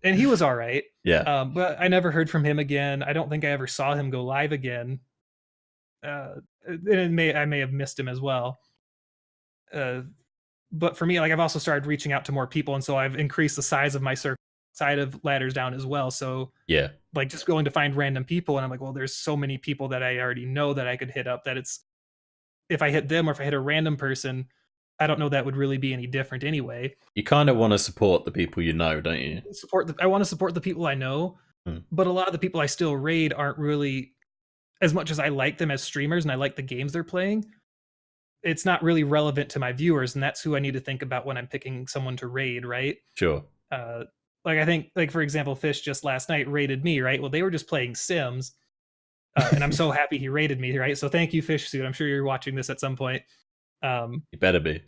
B: and he was all right.
A: Yeah.
B: But I never heard from him again. I don't think I ever saw him go live again. And I may have missed him as well. But for me, like, I've also started reaching out to more people, and so I've increased the size of my circle side of Ladders Down as well. So
A: yeah,
B: like, just going to find random people, and I'm like, well, there's so many people that I already know that I could hit up, that it's, if I hit them or if I hit a random person, I don't know that would really be any different anyway.
A: You kind of want to support the people you know, don't you?
B: I want to support the people I know, but a lot of the people I still raid aren't really, as much as I like them as streamers and I like the games they're playing, it's not really relevant to my viewers, and that's who I need to think about when I'm picking someone to raid, right?
A: Sure.
B: Like, I think, like, for example, Fish just last night raided me, right? Well, they were just playing Sims, and I'm so happy he raided me, right? So thank you, Fish Suit. I'm sure you're watching this at some point.
A: You better be.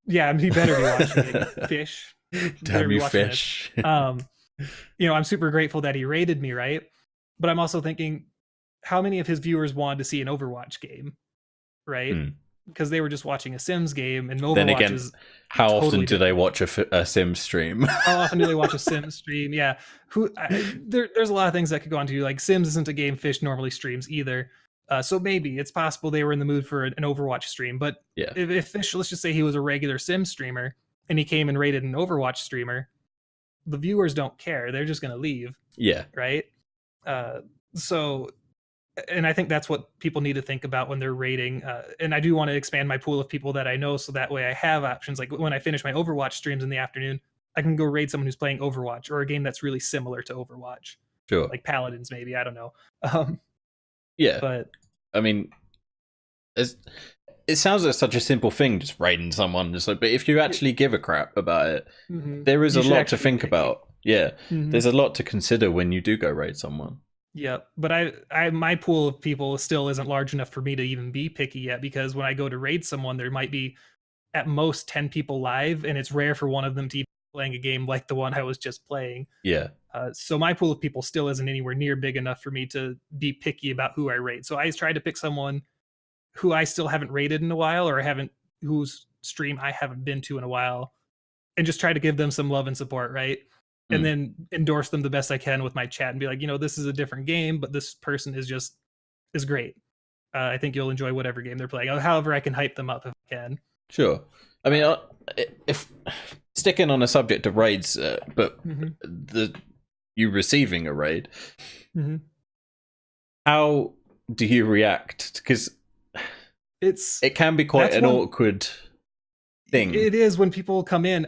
B: Yeah, he better be watching it. Fish.
A: Damn you, Fish.
B: I'm super grateful that he raided me, right? But I'm also thinking, how many of his viewers wanted to see an Overwatch game, right? Because they were just watching a Sims game, and Overwatch, then again, is
A: how totally often do they watch a Sims stream?
B: How often do they watch a Sims stream? Yeah, there's a lot of things that could go on to, like, Sims isn't a game Fish normally streams either. So maybe it's possible they were in the mood for an Overwatch stream. But
A: yeah,
B: if Fish, let's just say he was a regular Sims streamer and he came and raided an Overwatch streamer, the viewers don't care. They're just going to leave.
A: Yeah.
B: Right. So, and I think that's what people need to think about when they're raiding. And I do want to expand my pool of people that I know, so that way I have options. Like, when I finish my Overwatch streams in the afternoon, I can go raid someone who's playing Overwatch or a game that's really similar to Overwatch.
A: Sure.
B: Like Paladins, maybe. I don't know.
A: Yeah.
B: But
A: I mean, it sounds like such a simple thing, just raiding someone. Just like, but if you actually give a crap about it, there is a lot to think about. Yeah. There's a lot to consider when you do go raid someone.
B: Yeah, but I my pool of people still isn't large enough for me to even be picky yet, because when I go to raid someone, there might be at most 10 people live, and it's rare for one of them to be playing a game like the one I was just playing.
A: Yeah.
B: So my pool of people still isn't anywhere near big enough for me to be picky about who I raid. So I try to pick someone who I still haven't raided in a while, or whose stream I haven't been to in a while, and just try to give them some love and support, right? And then endorse them the best I can with my chat and be like, this is a different game, but this person is great. I think you'll enjoy whatever game they're playing. However, I can hype them up if I can.
A: Sure. I mean, if sticking on a subject of raids, but you receiving a raid, how do you react? Because it can be quite
B: that's
A: an
B: one.
A: awkward thing.
B: It is when people come in.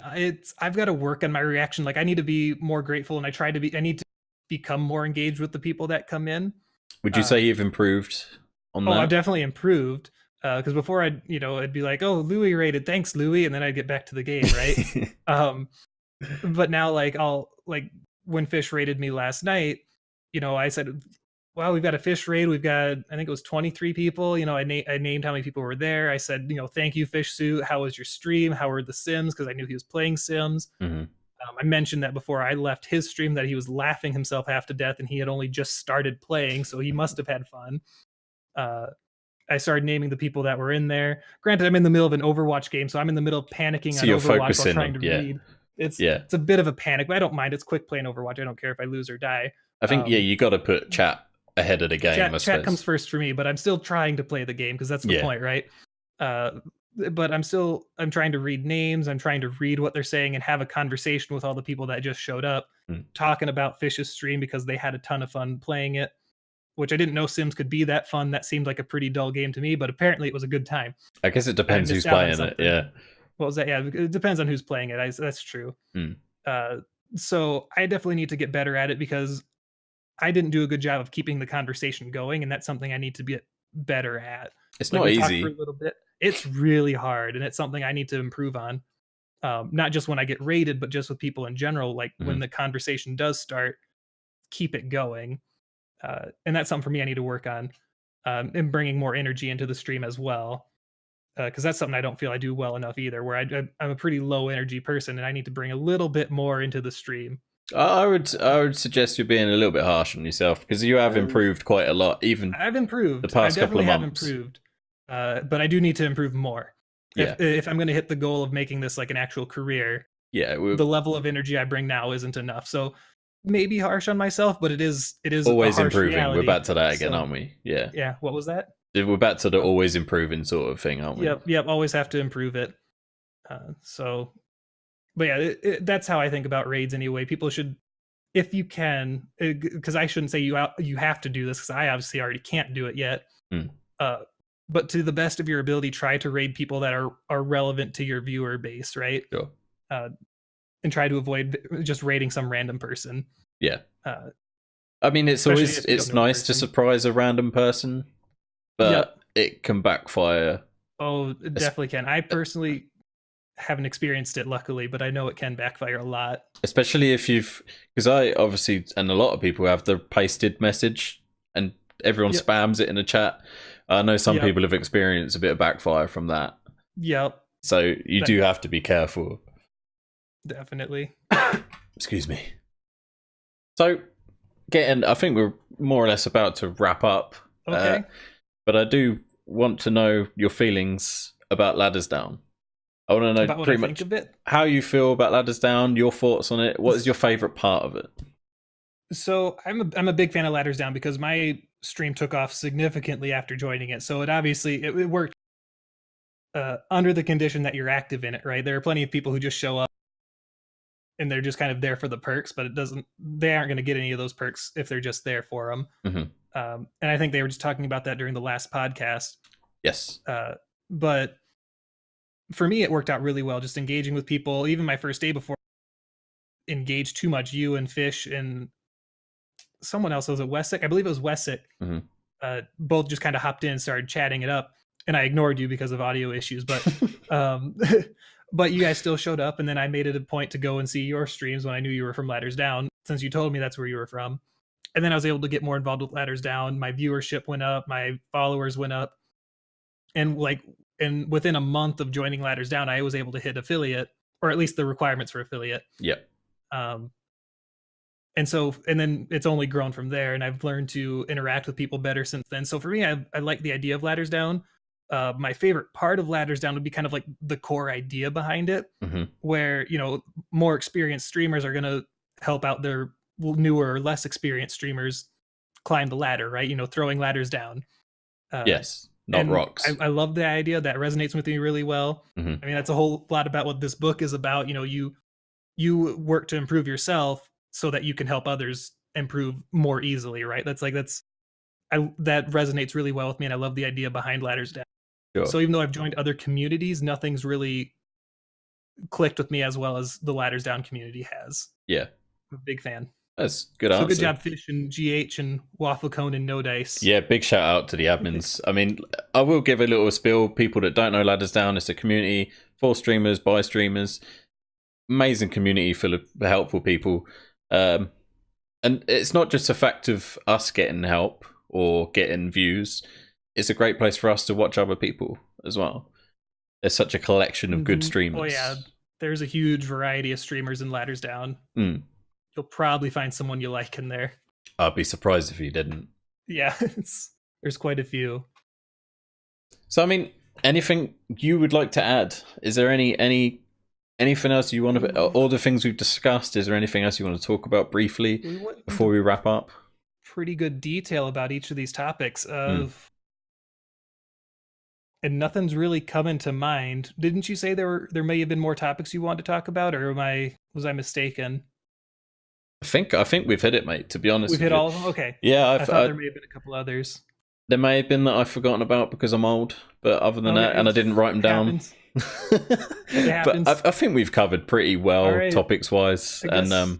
B: I've got to work on my reaction. Like I need to be more grateful, and I need to become more engaged with the people that come in.
A: Would you say
B: Uh,
A: you've improved on
B: oh, I've
A: that?
B: definitely improved. Because before I'd be like, oh, Louis rated, thanks Louis, and then I'd get back to the game, right? um, but now like when Fish rated me last night, I said, wow, we've got a Fish raid. We've got, I think it was 23 people. I named how many people were there. I said, thank you, Fish Suit. How was your stream? How were the Sims? Because I knew he was playing Sims.
A: Hmm.
B: I mentioned that before I left his stream that he was laughing himself half to death and he had only just started playing, so he must have had fun. Uh, I started naming the people that were in there. Granted, I'm in the middle of an Overwatch game, so I'm in the middle of panicking
A: So
B: on
A: you're
B: Overwatch while
A: focusing
B: trying
A: on,
B: to
A: yeah,
B: read. It's
A: yeah.
B: it's a bit of a panic, but I don't mind. It's quick playing Overwatch. I don't care if I lose or die.
A: I think yeah, you got to put chat ahead of the game, I
B: Chat comes
A: suppose.
B: first for me, but I'm still trying to play the game because that's the
A: Yeah.
B: point, right? But I'm trying to read names. I'm trying to read what they're saying and have a conversation with all the people that just showed up, talking about Fish's stream because they had a ton of fun playing it. Which I didn't know Sims could be that fun. That seemed like a pretty dull game to me, but apparently it was a good time.
A: I guess it
B: I
A: depends who's
B: missed out on
A: playing it.
B: something.
A: Yeah.
B: What was that? Yeah, it depends on who's playing it. That's true. Uh, so I definitely need to get better at it because I didn't do a good job of keeping the conversation going, and that's something I need to get better at.
A: It's
B: Like
A: not
B: we talked for a
A: easy.
B: little bit. It's really hard, and it's something I need to improve on. Not just when I get rated, but just with people in general. Like when the conversation does start, keep it going. And that's something for me I need to work on, and bringing more energy into the stream as well. Because that's something I don't feel I do well enough either. Where I'm a pretty low energy person, and I need to bring a little bit more into the stream.
A: I would suggest you're being a little bit harsh on yourself because you have
B: Uh,
A: improved quite a lot, even
B: I've
A: the
B: improved. I
A: past couple
B: definitely
A: of
B: have
A: months.
B: improved, but I do need to improve more.
A: Yeah,
B: If I'm going to hit the goal of making this like an actual career,
A: yeah, we're
B: the level of energy I bring now isn't enough. So maybe harsh on myself, but it is a
A: always
B: harsh
A: improving. We're
B: reality.
A: back to that again,
B: So
A: aren't we? Yeah,
B: yeah, what was that?
A: we're back to the always improving sort of thing, aren't we?
B: Yep. Always have to improve it. So, but yeah, that's how I think about raids anyway. People should, if you can, because I shouldn't say you have to do this because I obviously already can't do it yet.
A: Mm.
B: But to the best of your ability, try to raid people that are relevant to your viewer base, right?
A: Sure.
B: And try to avoid just raiding some random person.
A: Yeah.
B: Uh,
A: I mean, it's
B: especially
A: always
B: if you
A: it's
B: don't know the
A: nice to
B: person.
A: surprise a random person, but
B: Yep.
A: it can backfire.
B: Oh, it definitely can. I personally haven't experienced it, luckily, but I know it can backfire a lot.
A: Especially if you've, because I obviously, and a lot of people have the pasted message and everyone
B: Yep.
A: spams it in the chat. I know some
B: Yep.
A: people have experienced a bit of backfire from that.
B: Yep.
A: So you do have to be careful.
B: Definitely.
A: Excuse me. So, I think we're more or less about to wrap up.
B: Okay.
A: But I do want to know your feelings about Ladders Down. I want to know
B: About what
A: pretty
B: I
A: much
B: think of it.
A: how you feel about Ladders Down, your thoughts on it. What is your favorite part of it?
B: So I'm a big fan of Ladders Down because my stream took off significantly after joining it. So it worked under the condition that you're active in it, right? There are plenty of people who just show up and they're just kind of there for the perks, but they aren't going to get any of those perks if they're just there for them.
A: Mm-hmm.
B: And I think they were just talking about that during the last podcast.
A: Yes.
B: But for me, it worked out really well. Just engaging with people. Even my first day before, engaged too much. You and Fish and someone else. Was it Wessick? I believe it was Wessick.
A: Mm-hmm.
B: Both just kind of hopped in and started chatting it up. And I ignored you because of audio issues. But but you guys still showed up. And then I made it a point to go and see your streams when I knew you were from Ladders Down, since you told me that's where you were from. And then I was able to get more involved with Ladders Down. My viewership went up. My followers went up. And within a month of joining Ladders Down, I was able to hit affiliate, or at least the requirements for affiliate.
A: Yep.
B: And then it's only grown from there, and I've learned to interact with people better since then. So for me, I like the idea of Ladders Down. My favorite part of Ladders Down would be kind of like the core idea behind it, where more experienced streamers are going to help out their newer or less experienced streamers climb the ladder, right? Throwing ladders down.
A: Yes, not rocks.
B: I love the idea. That resonates with me really well. I mean, that's a whole lot about what this book is about. You work to improve yourself so that you can help others improve more easily, right? That resonates really well with me, and I love the idea behind Ladders Down.
A: Sure.
B: So even though I've joined other communities, nothing's really clicked with me as well as the Ladders Down community has.
A: Yeah.
B: I'm a big fan.
A: That's good
B: So
A: answer.
B: good job, Fish and GH and Waffle Cone and No Dice.
A: Yeah, big shout out to the admins. I mean, I will give a little spiel. People that don't know Ladders Down, it's a community for streamers, by streamers. Amazing community full of helpful people. And it's not just a fact of us getting help or getting views. It's a great place for us to watch other people as well. There's such a collection of good streamers.
B: Oh yeah, there's a huge variety of streamers in Ladders Down.
A: Mm.
B: You'll probably find someone you like in there.
A: I'd be surprised if you didn't.
B: Yeah, there's quite a few.
A: So, I mean, anything you would like to add? Is there anything else you want to? All the things we've discussed. Is there anything else you want to talk about briefly before we wrap up?
B: Pretty good detail about each of these topics. And nothing's really coming to mind. Didn't you say there may have been more topics you wanted to talk about, or was I mistaken?
A: I think we've hit it, mate. To be honest,
B: we've hit all of them. Okay.
A: Yeah,
B: I thought there may have been a couple others.
A: There may have been that I've forgotten about because I'm old, but other than that, and I didn't write them down. But I think we've covered pretty well, right, topics wise. And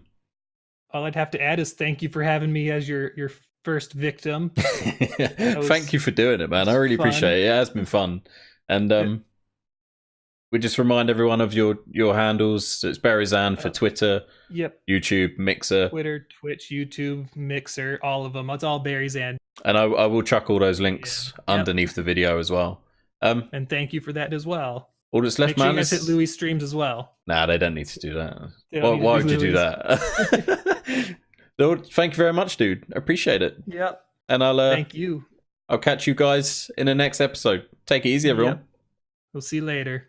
B: all I'd have to add is thank you for having me as your first victim.
A: Thank you for doing it, man. I really appreciate it. It has been fun. And we just remind everyone of your handles. It's Beryzan for Twitter, YouTube, Mixer.
B: Twitter, Twitch, YouTube, Mixer, all of them. It's all Beryzan.
A: And I will chuck all those links underneath the video as well.
B: And thank you for that as well.
A: All that's left,
B: Make sure
A: man.
B: You guys hit Louis' streams as well.
A: Nah, they don't need to do that. Why would you do that? Thank you very much, dude. I appreciate it.
B: Yep.
A: And
B: thank you.
A: I'll catch you guys in the next episode. Take it easy, everyone.
B: We'll see you later.